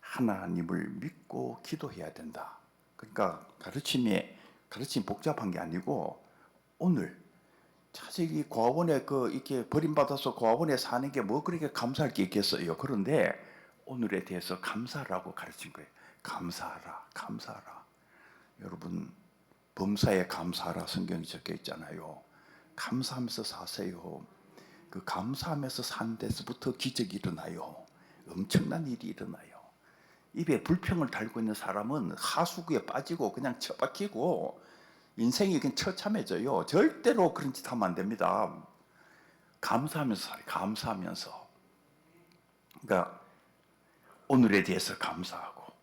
하나님을 믿고 기도해야 된다. 그러니까 가르침이 복잡한 게 아니고, 오늘 사실 이 고아원에 이렇게 버림받아서 고아원에 사는 게 뭐 그렇게 감사할 게 있겠어요. 그런데 오늘에 대해서 감사라고 가르친 거예요. 감사하라, 감사하라. 여러분, 범사에 감사하라 성경이 적혀 있잖아요. 감사하면서 사세요. 그 감사하면서 사는 데서부터 기적이 일어나요. 엄청난 일이 일어나요. 입에 불평을 달고 있는 사람은 하수구에 빠지고 그냥 처박히고 인생이 그냥 처참해져요. 절대로 그런 짓 하면 안 됩니다. 감사하면서 살아요. 감사하면서. 그러니까 오늘에 대해서 감사하고,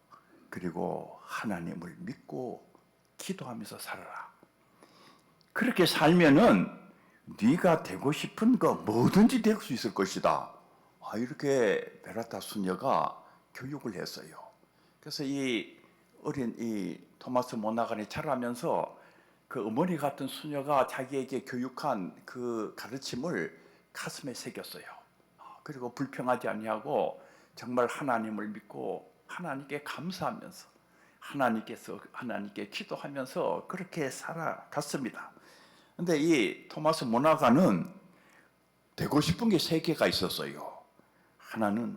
그리고 하나님을 믿고 기도하면서 살아라. 그렇게 살면은 네가 되고 싶은 거 뭐든지 될 수 있을 것이다. 이렇게 베라타 수녀가 교육을 했어요. 그래서 이 어린 이 토마스 모나간이 자라면서 그 어머니 같은 수녀가 자기에게 교육한 그 가르침을 가슴에 새겼어요. 그리고 불평하지 아니하고 정말 하나님을 믿고 하나님께 감사하면서 하나님께 기도하면서 그렇게 살아갔습니다. 근데 이 토마스 모나간은 되고 싶은 게 3개가 있었어요. 하나는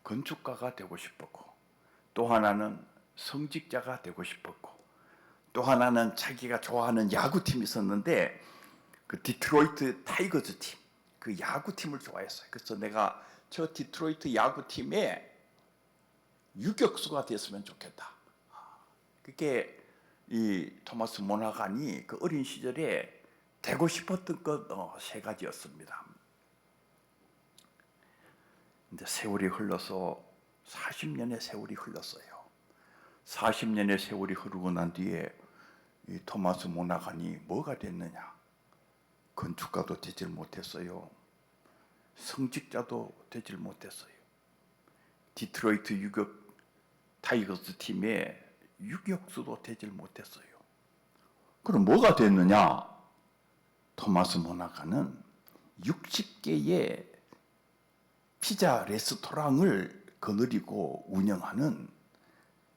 건축가가 되고 싶었고, 또 하나는 성직자가 되고 싶었고, 또 하나는 자기가 좋아하는 야구팀이 있었는데 그 디트로이트 타이거즈 팀, 그 야구팀을 좋아했어요. 그래서 내가 저 디트로이트 야구팀의 유격수가 됐으면 좋겠다. 그게 이 토마스 모나간이 그 어린 시절에 되고 싶었던 것 3가지였습니다. 근데 세월이 흘러서 40년의 세월이 흘렀어요. 40년의 세월이 흐르고 난 뒤에 이 토마스 모나간이 뭐가 됐느냐? 건축가도 되질 못했어요. 성직자도 되질 못했어요. 디트로이트 유격 타이거스 팀의 유격수도 되질 못했어요. 그럼 뭐가 됐느냐? 토마스 모나카는 60개의 피자 레스토랑을 거느리고 운영하는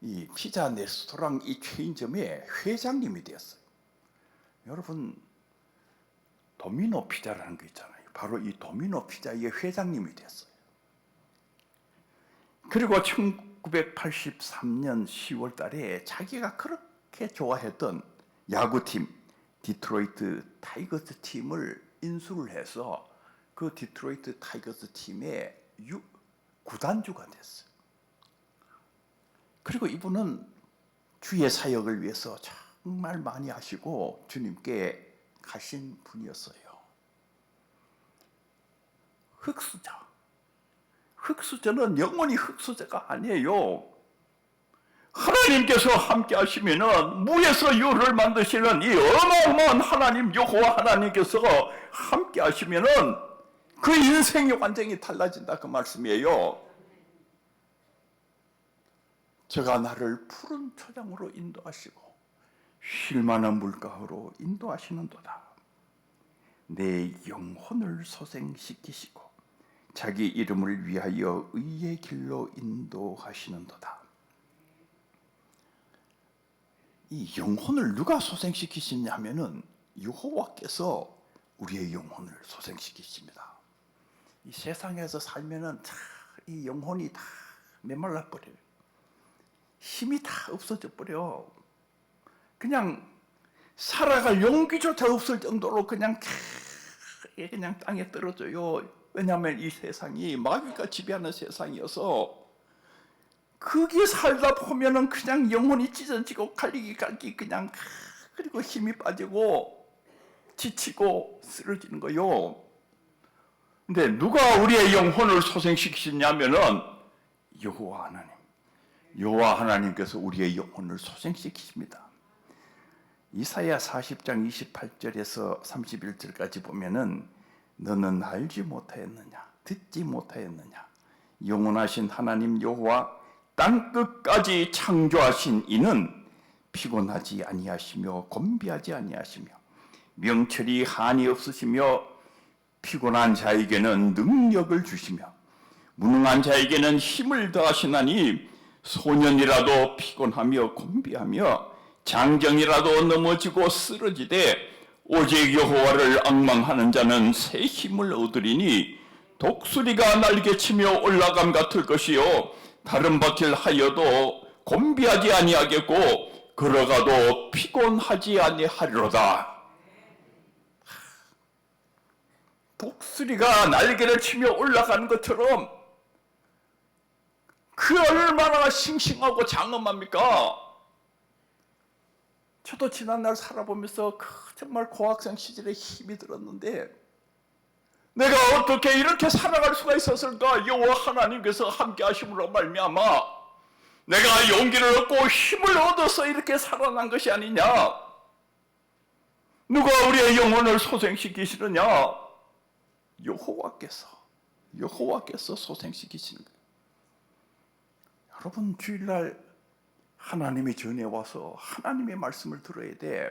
이 피자 레스토랑 이 체인점의 회장님이 되었어요. 여러분, 도미노 피자라는 거 있잖아요. 바로 이 도미노 피자의 회장님이 됐어요. 그리고 1983년 10월 달에 자기가 그렇게 좋아했던 야구팀 디트로이트 타이거스 팀을 인수를 해서 그 디트로이트 타이거스 팀의 구단주가 됐어요. 그리고 이분은 주의 사역을 위해서 정말 많이 하시고 주님께 가신 분이었어요. 흙수저. 흙수저는 영원히 흙수저가 아니에요. 하나님께서 함께 하시면은 무에서 유를 만드시는 이 어마어마한 하나님 여호와 하나님께서 함께 하시면은 그 인생이 완전히 달라진다 그 말씀이에요. 저가 나를 푸른 초장으로 인도하시고 쉴만한 물가로 인도하시는도다. 내 영혼을 소생시키시고 자기 이름을 위하여 의의 길로 인도하시는도다. 이 영혼을 누가 소생시키시냐면은 여호와께서 우리의 영혼을 소생시키십니다. 이 세상에서 살면은 이 영혼이 다 메말라 버려요. 힘이 다 없어져 버려. 그냥 살아갈 용기조차 없을 정도로 그냥 땅에 떨어져요. 왜냐하면 이 세상이 마귀가 지배하는 세상이어서 거기에 살다 보면은 그냥 영혼이 찢어지고 갈기 그냥 그리고 힘이 빠지고 지치고 쓰러지는 거요. 근데 누가 우리의 영혼을 소생시키시냐면은 여호와 하나님. 여호와 하나님께서 우리의 영혼을 소생시키십니다. 이사야 40장 28절에서 31절까지 보면은 너는 알지 못하였느냐 듣지 못하였느냐 영원하신 하나님 여호와 땅끝까지 창조하신 이는 피곤하지 아니하시며 곤비하지 아니하시며 명철이 한이 없으시며 피곤한 자에게는 능력을 주시며 무능한 자에게는 힘을 더하시나니 소년이라도 피곤하며 곤비하며 장정이라도 넘어지고 쓰러지되 오직 여호와를 앙망하는 자는 새 힘을 얻으리니 독수리가 날개치며 올라감 같을 것이요 다른 바퀴를 하여도 곤비하지 아니하겠고 걸어가도 피곤하지 아니하리로다. 독수리가 날개를 치며 올라가는 것처럼 그 얼마나 싱싱하고 장엄합니까? 저도 지난날 살아보면서 정말 고학생 시절에 힘이 들었는데 내가 어떻게 이렇게 살아갈 수가 있었을까? 여호와 하나님께서 함께 하심으로 말미암아 내가 용기를 얻고 힘을 얻어서 이렇게 살아난 것이 아니냐? 누가 우리의 영혼을 소생시키시느냐? 여호와께서 소생시키시는 거예요. 여러분 주일날 하나님의 전에 와서 하나님의 말씀을 들어야 돼.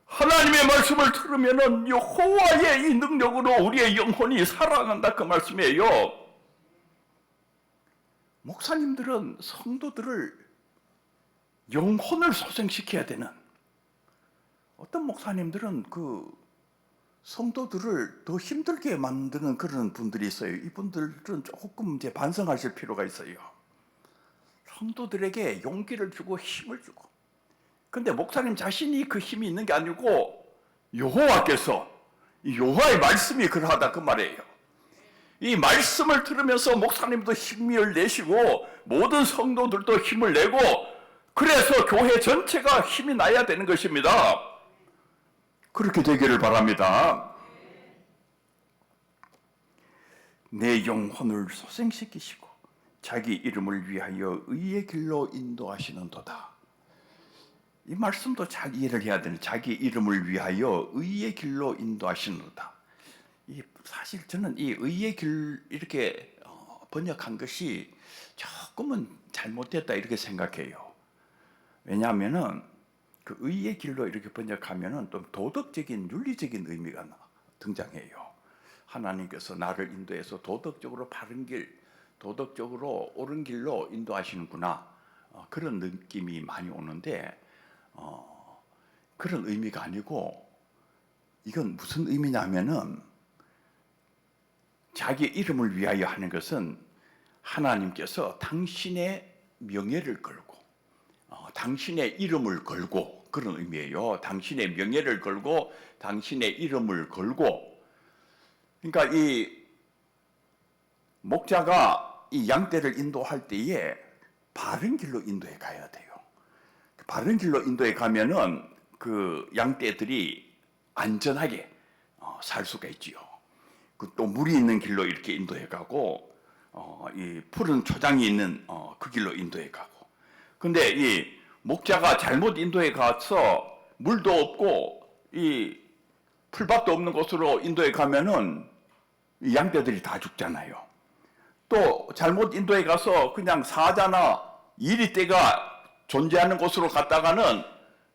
하나님의 말씀을 들으면은 여호와의 이 능력으로 우리의 영혼이 살아난다 그 말씀이에요. 목사님들은 성도들을 영혼을 소생시켜야 되는, 어떤 목사님들은 그 성도들을 더 힘들게 만드는 그런 분들이 있어요. 이분들은 조금 이제 반성하실 필요가 있어요. 성도들에게 용기를 주고 힘을 주고, 근데 목사님 자신이 그 힘이 있는 게 아니고 여호와께서, 여호와의 말씀이 그러하다 그 말이에요. 이 말씀을 들으면서 목사님도 힘을 내시고 모든 성도들도 힘을 내고, 그래서 교회 전체가 힘이 나야 되는 것입니다. 그렇게 되기를 바랍니다. 내 영혼을 소생시키시고 자기 이름을 위하여 의의 길로 인도하시는도다. 이 말씀도 잘 이해를 해야 되는, 자기 이름을 위하여 의의 길로 인도하시는도다. 사실 저는 이 의의 길 이렇게 번역한 것이 조금은 잘못됐다 이렇게 생각해요. 왜냐하면은 그 의의 길로 이렇게 번역하면은 좀 도덕적인 윤리적인 의미가 등장해요. 하나님께서 나를 인도해서 도덕적으로 바른 길, 도덕적으로 옳은 길로 인도하시는구나, 그런 느낌이 많이 오는데 그런 의미가 아니고, 이건 무슨 의미냐면은 자기 이름을 위하여 하는 것은 하나님께서 당신의 명예를 걸고 당신의 이름을 걸고, 그런 의미예요. 당신의 명예를 걸고 당신의 이름을 걸고. 그러니까 이 목자가 이 양떼를 인도할 때에 바른 길로 인도해 가야 돼요. 바른 길로 인도해 가면은 그 양떼들이 안전하게 살 수가 있지요. 그 또 물이 있는 길로 이렇게 인도해 가고, 이 푸른 초장이 있는 그 길로 인도해 가고. 근데 이 목자가 잘못 인도해 가서 물도 없고 이 풀밭도 없는 곳으로 인도해 가면은 이 양떼들이 다 죽잖아요. 또 잘못 인도해 가서 그냥 사자나 이리떼가 존재하는 곳으로 갔다가는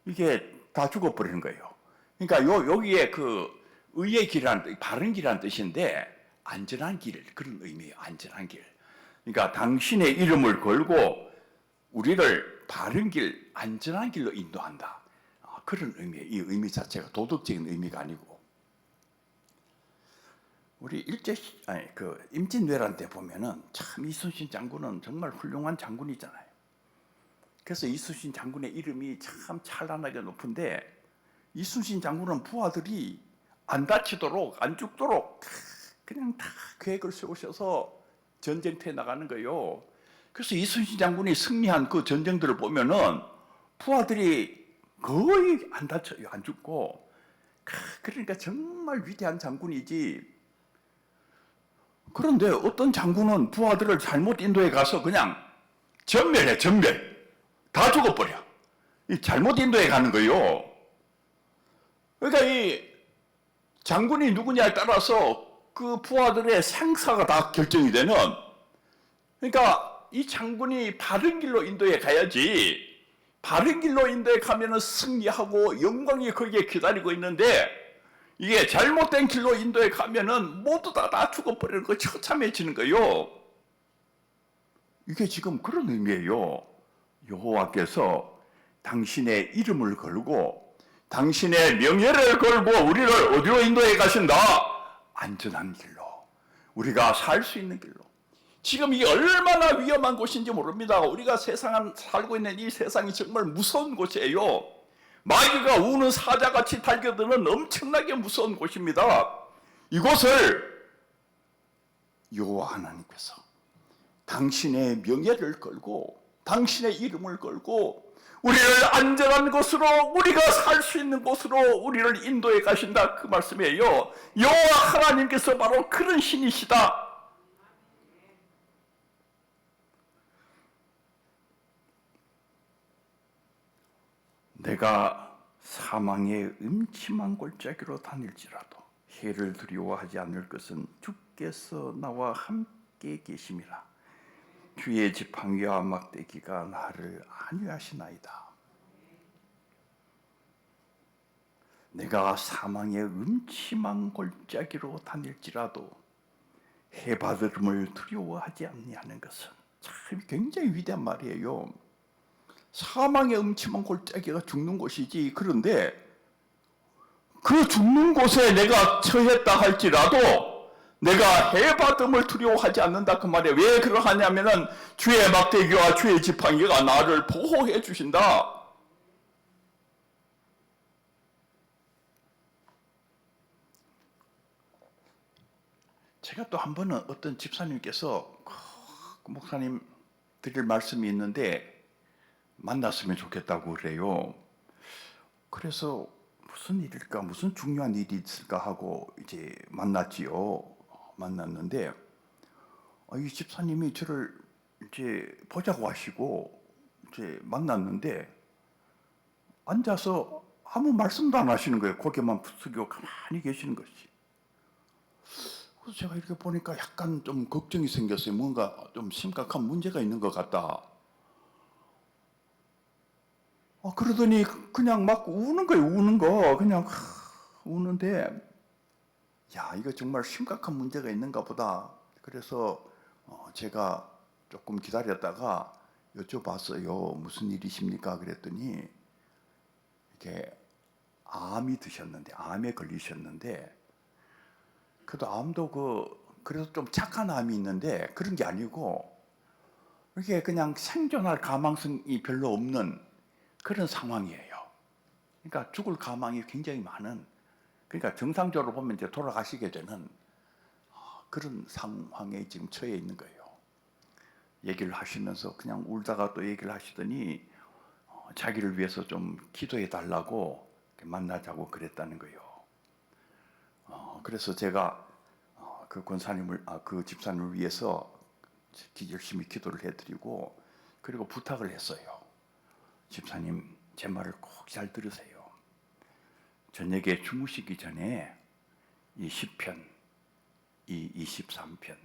이게 다 죽어버리는 거예요. 그러니까 여기에 그 의의 길이란, 바른 길이란 뜻인데 안전한 길, 그런 의미예요. 안전한 길. 그러니까 당신의 이름을 걸고 우리를 바른 길, 안전한 길로 인도한다, 그런 의미예요. 이 의미 자체가 도덕적인 의미가 아니고. 우리 그 임진왜란 때 보면은 참 이순신 장군은 정말 훌륭한 장군이잖아요. 그래서 이순신 장군의 이름이 참 찬란하게 높은데, 이순신 장군은 부하들이 안 다치도록, 안 죽도록 그냥 다 계획을 세우셔서 전쟁터에 나가는 거예요. 그래서 이순신 장군이 승리한 그 전쟁들을 보면은 부하들이 거의 안 다쳐요. 안 죽고. 그러니까 정말 위대한 장군이지. 그런데 어떤 장군은 부하들을 잘못 인도해 가서 그냥 전멸해, 전멸. 다 죽어버려. 이 잘못 인도해 가는 거예요. 그러니까 이 장군이 누구냐에 따라서 그 부하들의 생사가 다 결정이 되는, 그러니까 이 장군이 바른 길로 인도해 가야지, 바른 길로 인도해 가면은 승리하고 영광이 거기에 기다리고 있는데, 이게 잘못된 길로 인도해 가면은 모두 다 죽어버리는 거, 처참해지는 거예요. 이게 지금 그런 의미예요. 여호와께서 당신의 이름을 걸고 당신의 명예를 걸고 우리를 어디로 인도해 가신다? 안전한 길로, 우리가 살 수 있는 길로. 지금 이 얼마나 위험한 곳인지 모릅니다. 우리가 살고 있는 이 세상이 정말 무서운 곳이에요. 마귀가 우는 사자같이 달겨드는 엄청나게 무서운 곳입니다. 이곳을 여호와 하나님께서 당신의 명예를 걸고 당신의 이름을 걸고 우리를 안전한 곳으로, 우리가 살 수 있는 곳으로 우리를 인도해 가신다, 그 말씀이에요. 여호와 하나님께서 바로 그런 신이시다. 내가 사망의 음침한 골짜기로 다닐지라도 해를 두려워하지 않을 것은 주께서 나와 함께 계심이라. 주의 지팡이와 막대기가 나를 안위하시나이다. 내가 사망의 음침한 골짜기로 다닐지라도 해받음을 두려워하지 아니하는 것은, 참 굉장히 위대한 말이에요. 사망의 음침한 골짜기가 죽는 곳이지. 그런데 그 죽는 곳에 내가 처했다 할지라도 내가 해받음을 두려워하지 않는다, 그 말이에요. 왜 그러하냐면은 주의 막대기와 주의 지팡이가 나를 보호해 주신다. 제가 또 한 번은 어떤 집사님께서 목사님 드릴 말씀이 있는데 만났으면 좋겠다고 그래요. 그래서 무슨 일일까, 무슨 중요한 일이 있을까 하고 이제 만났지요. 만났는데 이 집사님이 저를 이제 보자고 하시고 이제 만났는데 앉아서 아무 말씀도 안 하시는 거예요. 고개만 숙이고 가만히 계시는 것이. 그래서 제가 이렇게 보니까 약간 좀 걱정이 생겼어요. 뭔가 좀 심각한 문제가 있는 것 같다. 그러더니 그냥 막 우는 거예요. 우는 거. 그냥 우는데 야, 이거 정말 심각한 문제가 있는가 보다. 그래서 제가 조금 기다렸다가 여쭤봤어요. 무슨 일이십니까? 그랬더니 이게 암이 드셨는데, 암에 걸리셨는데, 그래도 암도 그래도 좀 착한 암이 있는데 그런 게 아니고 이게 그냥 생존할 가망성이 별로 없는 그런 상황이에요. 그러니까 죽을 가망이 굉장히 많은, 그러니까 정상적으로 보면 이제 돌아가시게 되는 그런 상황에 지금 처해 있는 거예요. 얘기를 하시면서 그냥 울다가 또 얘기를 하시더니 자기를 위해서 좀 기도해 달라고 만나자고 그랬다는 거예요. 그래서 제가 그 권사님을, 그 집사님을 위해서 열심히 기도를 해드리고, 그리고 부탁을 했어요. 집사님, 제 말을 꼭 잘 들으세요. 저녁에 주무시기 전에 이 시편, 이 23편,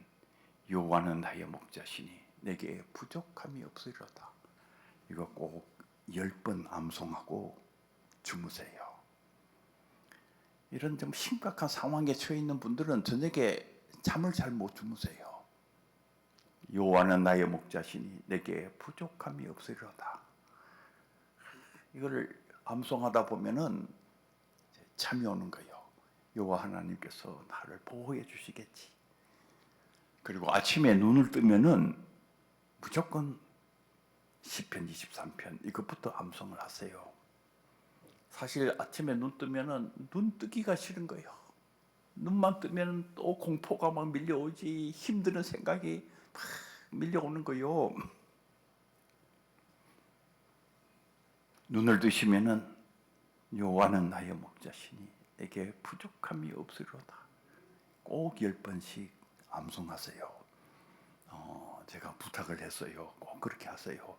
여호와는 나의 목자시니 내게 부족함이 없으리로다. 이거 꼭 10번 암송하고 주무세요. 이런 좀 심각한 상황에 처해 있는 분들은 저녁에 잠을 잘 못 주무세요. 여호와는 나의 목자시니 내게 부족함이 없으리로다. 이걸 암송하다 보면은 잠이 오는 거예요. 여호와 하나님께서 나를 보호해 주시겠지. 그리고 아침에 눈을 뜨면은 무조건 시편 23편 이것부터 암송을 하세요. 사실 아침에 눈 뜨면은 눈 뜨기가 싫은 거예요. 눈만 뜨면 또 공포가 막 밀려오지, 힘드는 생각이 막 밀려오는 거예요. 눈을 뜨시면은 여호와는 나의 목자시니 내게 부족함이 없으리로다. 꼭 10번씩 암송하세요. 제가 부탁을 했어요. 꼭 그렇게 하세요.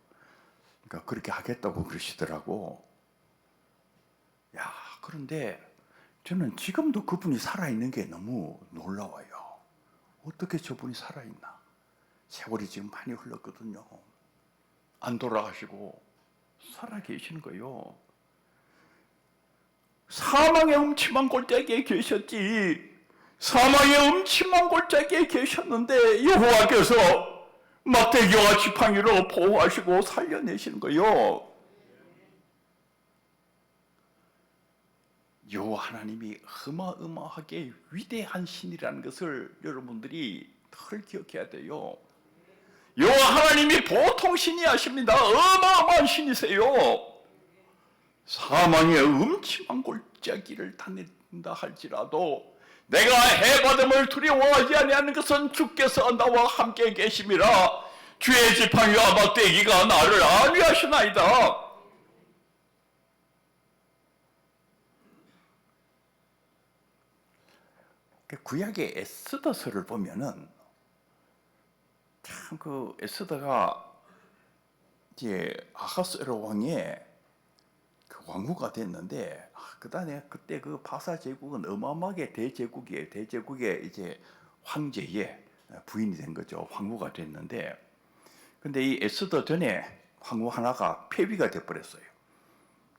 그러니까 그렇게 하겠다고 그러시더라고. 야, 그런데 저는 지금도 그분이 살아있는 게 너무 놀라워요. 어떻게 저분이 살아있나? 세월이 지금 많이 흘렀거든요. 안 돌아가시고 살아계시는 거예요. 사망의 음침한 골짜기에 계셨지. 사망의 음침한 골짜기에 계셨는데 여호와께서 막대기와 지팡이로 보호하시고 살려내시는 거예요. 여호와 하나님이 어마어마하게 위대한 신이라는 것을 여러분들이 늘 기억해야 돼요. 여호와 하나님이 보통 신이 아십니다. 어마어마한 신이세요. 사망의 음침한 골짜기를 다닌다 할지라도 내가 해받음을 두려워하지 아니하는 것은 주께서 나와 함께 계심이라. 주의 지팡이와 막대기가 나를 안위하시나이다. 구약의 에스더서를 보면은 참 그 에스더가 이제 아하스웨로 왕의 그 왕후가 됐는데, 그다음에 그때 그 바사 제국은 어마어마하게 대제국이에요. 대제국의 이제 황제의 부인이 된 거죠. 황후가 됐는데, 근데 이 에스더 전에 황후 하나가 폐위가 돼버렸어요.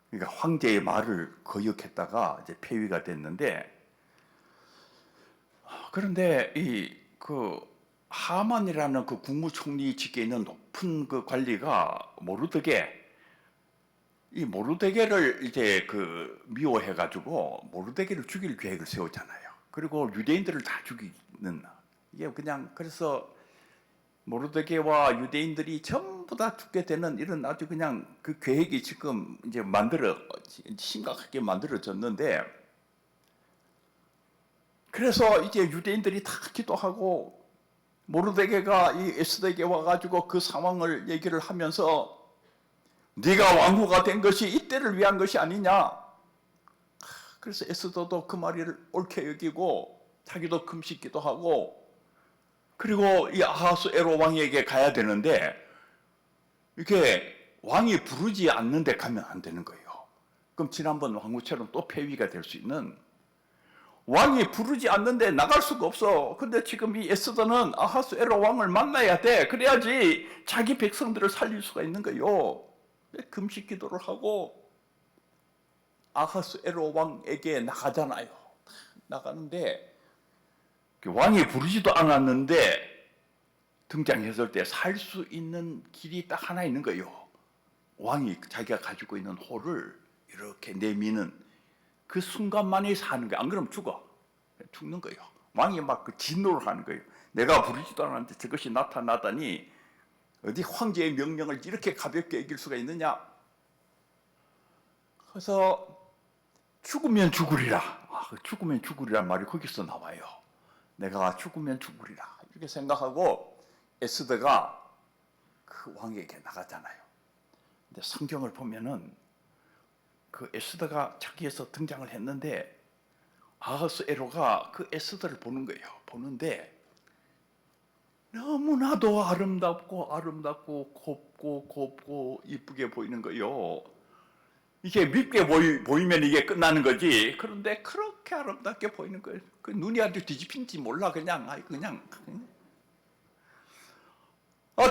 그러니까 황제의 말을 거역했다가 이제 폐위가 됐는데, 그런데 이 그 하만이라는 그 국무총리 직계에 있는 높은 그 관리가 이 모르드게를 이제 그 미워해가지고 모르드게를 죽일 계획을 세웠잖아요. 그리고 유대인들을 다 죽이는, 이게 그냥 그래서 모르드게와 유대인들이 전부 다 죽게 되는 이런 아주 그냥 그 계획이 지금 이제 심각하게 만들어졌는데, 그래서 이제 유대인들이 다 기도하고 모르드게가 이 에스더에게 와가지고 그 상황을 얘기를 하면서 네가 왕후가 된 것이 이때를 위한 것이 아니냐. 그래서 에스더도 그 말을 옳게 여기고 자기도 금식 기도하고, 그리고 이 아하수에로 왕에게 가야 되는데 이렇게 왕이 부르지 않는 데 가면 안 되는 거예요. 그럼 지난번 왕후처럼 또 폐위가 될 수 있는, 왕이 부르지 않는데 나갈 수가 없어. 근데 지금 이 에스더는 아하수에로 왕을 만나야 돼. 그래야지 자기 백성들을 살릴 수가 있는 거요. 금식 기도를 하고 아하수에로 왕에게 나가잖아요. 나가는데 왕이 부르지도 않았는데 등장했을 때 살 수 있는 길이 딱 하나 있는 거예요. 왕이 자기가 가지고 있는 호를 이렇게 내미는 그 순간만이 사는 거예요. 안 그러면 죽는 거예요. 왕이 막 그 진노를 하는 거예요. 내가 부르지도 않았는데 저것이 나타나다니 어디 황제의 명령을 이렇게 가볍게 이길 수가 있느냐. 그래서 죽으면 죽으리라. 죽으면 죽으리란 말이 거기서 나와요. 내가 죽으면 죽으리라 이렇게 생각하고 에스더가 그 왕에게 나가잖아요. 근데 성경을 보면은 그 에스더가 자기에서 등장을 했는데 아하스에로가 그 에스더를 보는 거예요. 보는데 너무나도 아름답고 곱고 이쁘게 보이는 거예요. 이게 밉게 보이면 이게 끝나는 거지. 그런데 그렇게 아름답게 보이는 거예요. 그 눈이 아주 뒤집힌지 몰라. 그냥.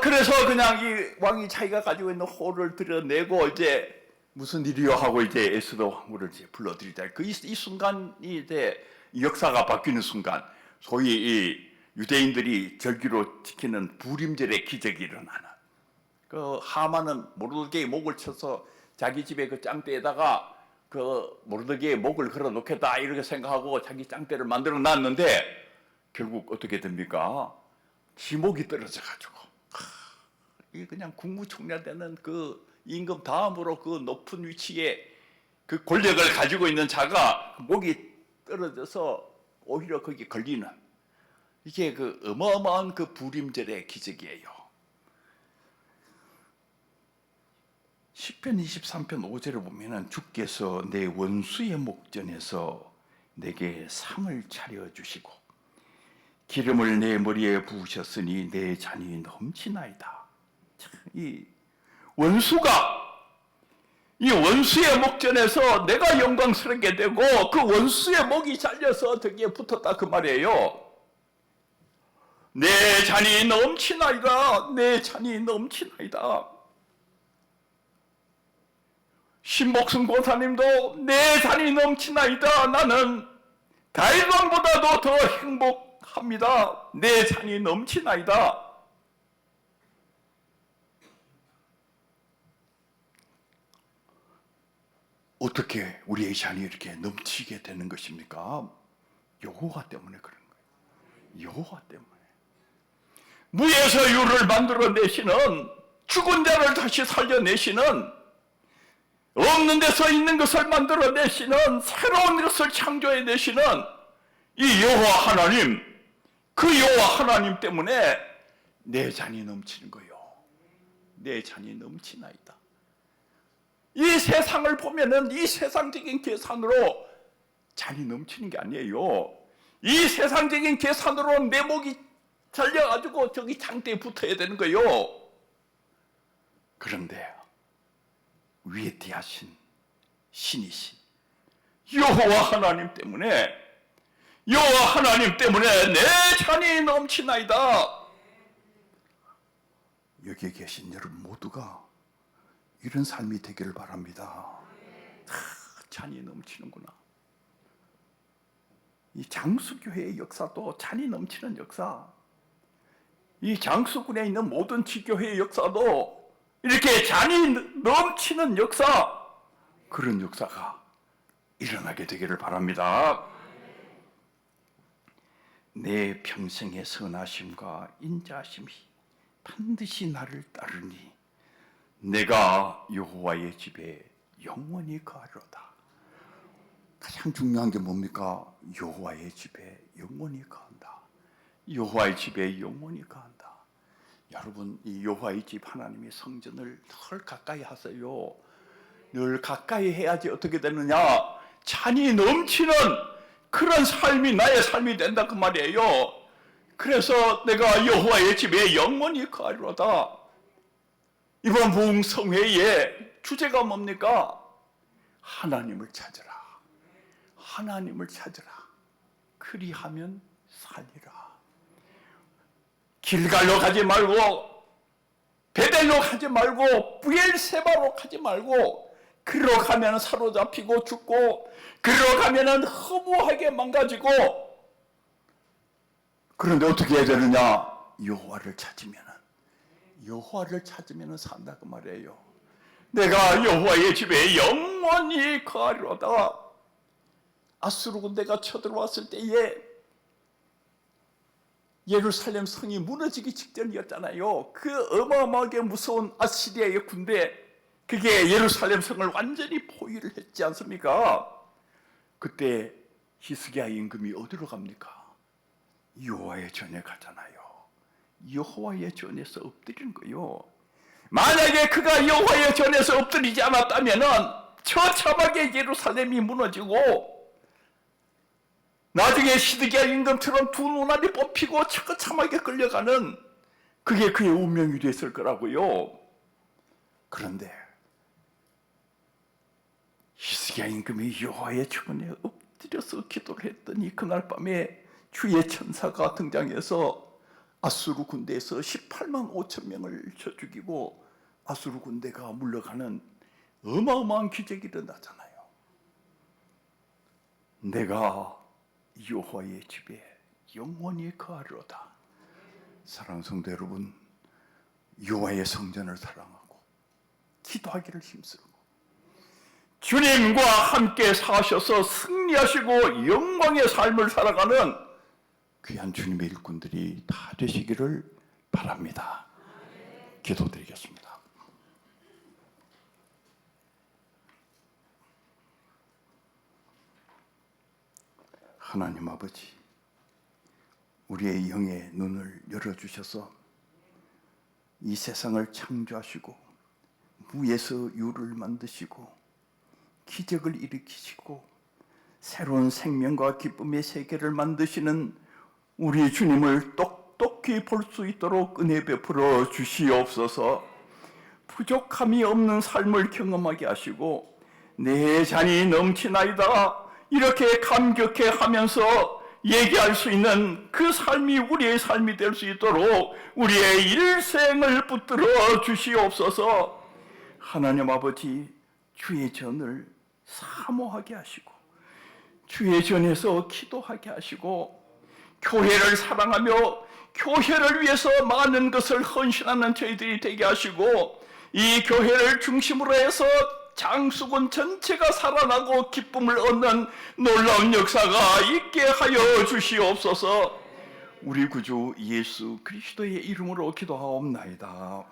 그래서 그냥 이 왕이 자기가 가지고 있는 호를 드러내고 이제 무슨 일이요 하고 이제 에스더 왕후를 이제 불러들이자. 이 순간이 이제 역사가 바뀌는 순간, 소위 이 유대인들이 절기로 지키는 부림절의 기적이 일어나는. 그 하만은 모르드게의 목을 쳐서 자기 집에 그 짱대에다가 그 모르드게의 목을 걸어 놓겠다 이렇게 생각하고 자기 짱대를 만들어 놨는데 결국 어떻게 됩니까? 지목이 떨어져 가지고 이게 그냥 국무총리되는 그 임금 다음으로 그 높은 위치에 그 권력을 가지고 있는 자가 목이 떨어져서 오히려 거기 걸리는 이게 그 어마어마한 그 부림절의 기적이에요. 시편 23편 5절을 보면은 주께서 내 원수의 목전에서 내게 상을 차려주시고 기름을 내 머리에 부으셨으니 내 잔이 넘치나이다. 이 원수의 목전에서 내가 영광스럽게 되고 그 원수의 목이 잘려서 저기에 붙었다 그 말이에요. 내 잔이 넘치나이다. 내 잔이 넘치나이다. 신복순 권사님도 내 잔이 넘치나이다. 나는 다윗왕보다도 더 행복합니다. 내 잔이 넘치나이다. 어떻게 우리의 잔이 이렇게 넘치게 되는 것입니까? 여호와 때문에 그런 거예요. 여호와 때문에. 무에서 유를 만들어내시는, 죽은 자를 다시 살려내시는, 없는 데서 있는 것을 만들어내시는, 새로운 것을 창조해내시는 이 여호와 하나님, 그 여호와 하나님 때문에 내 잔이 넘치는 거예요. 내 잔이 넘치나이다. 이 세상을 보면은 이 세상적인 계산으로 잔이 넘치는 게 아니에요. 이 세상적인 계산으로 내 목이 잘려가지고 저기 장대에 붙어야 되는 거예요. 그런데 위대하신 신이신 여호와 하나님 때문에 내 잔이 넘치나이다. 여기에 계신 여러분 모두가 이런 삶이 되기를 바랍니다. 잔이 넘치는구나. 이 장수교회의 역사도 잔이 넘치는 역사. 이 장수군에 있는 모든 지교회의 역사도 이렇게 잔이 넘치는 역사, 그런 역사가 일어나게 되기를 바랍니다. 내 평생의 선하심과 인자하심이 반드시 나를 따르니 내가 여호와의 집에 영원히 거하리로다. 가장 중요한 게 뭡니까? 여호와의 집에 영원히 거한다. 여호와의 집에 영원히 거한다. 여러분, 이 여호와의 집 하나님의 성전을 늘 가까이 하세요. 늘 가까이 해야지 어떻게 되느냐? 잔이 넘치는 그런 삶이 나의 삶이 된다 그 말이에요. 그래서 내가 여호와의 집에 영원히 거하리로다. 이번 부흥성회의 주제가 뭡니까? 하나님을 찾으라. 하나님을 찾으라. 그리하면 살리라. 길갈로 가지 말고 베델로 가지 말고 부엘세바로 가지 말고 그리로 가면 사로잡히고 죽고 그리로 가면 허무하게 망가지고 그런데 어떻게 해야 되느냐? 여호와를 찾으면 산다 그 말이에요. 내가 여호와의 집에 영원히 거하리로다. 아수르 군대가 쳐들어왔을 때에 예루살렘 성이 무너지기 직전이었잖아요. 그 어마어마하게 무서운 아시리아의 군대, 그게 예루살렘 성을 완전히 포위를 했지 않습니까? 그때 히스기야 임금이 어디로 갑니까? 여호와의 전에 가잖아요. 여호와의 전에서 엎드리는 거요. 만약에 그가 여호와의 전에서 엎드리지 않았다면은 처참하게 예루살렘이 무너지고 나중에 시드기야 임금처럼 두 눈알이 뽑히고 처참하게 끌려가는 그게 그의 운명이 됐을 거라고요. 그런데 히스기야 임금이 여호와의 전에 엎드려서 기도를 했더니 그날 밤에 주의 천사가 등장해서 아수르 군대에서 18만 5천 명을 쳐 죽이고 아수르 군대가 물러가는 어마어마한 기적이 일어나잖아요. 내가 여호와의 집에 영원히 거하리로다. 사랑하는 성도 여러분, 여호와의 성전을 사랑하고 기도하기를 힘쓰고 주님과 함께 사셔서 승리하시고 영광의 삶을 살아가는 귀한 주님의 일꾼들이 다 되시기를 바랍니다. 기도드리겠습니다. 하나님 아버지, 우리의 영의 눈을 열어주셔서 이 세상을 창조하시고 무에서 유를 만드시고 기적을 일으키시고 새로운 생명과 기쁨의 세계를 만드시는 우리 주님을 똑똑히 볼 수 있도록 은혜 베풀어 주시옵소서. 부족함이 없는 삶을 경험하게 하시고 내 잔이 넘치나이다 이렇게 감격해 하면서 얘기할 수 있는 그 삶이 우리의 삶이 될 수 있도록 우리의 일생을 붙들어 주시옵소서. 하나님 아버지, 주의 전을 사모하게 하시고 주의 전에서 기도하게 하시고 교회를 사랑하며 교회를 위해서 많은 것을 헌신하는 저희들이 되게 하시고 이 교회를 중심으로 해서 장수군 전체가 살아나고 기쁨을 얻는 놀라운 역사가 있게 하여 주시옵소서. 우리 구주 예수 그리스도의 이름으로 기도하옵나이다.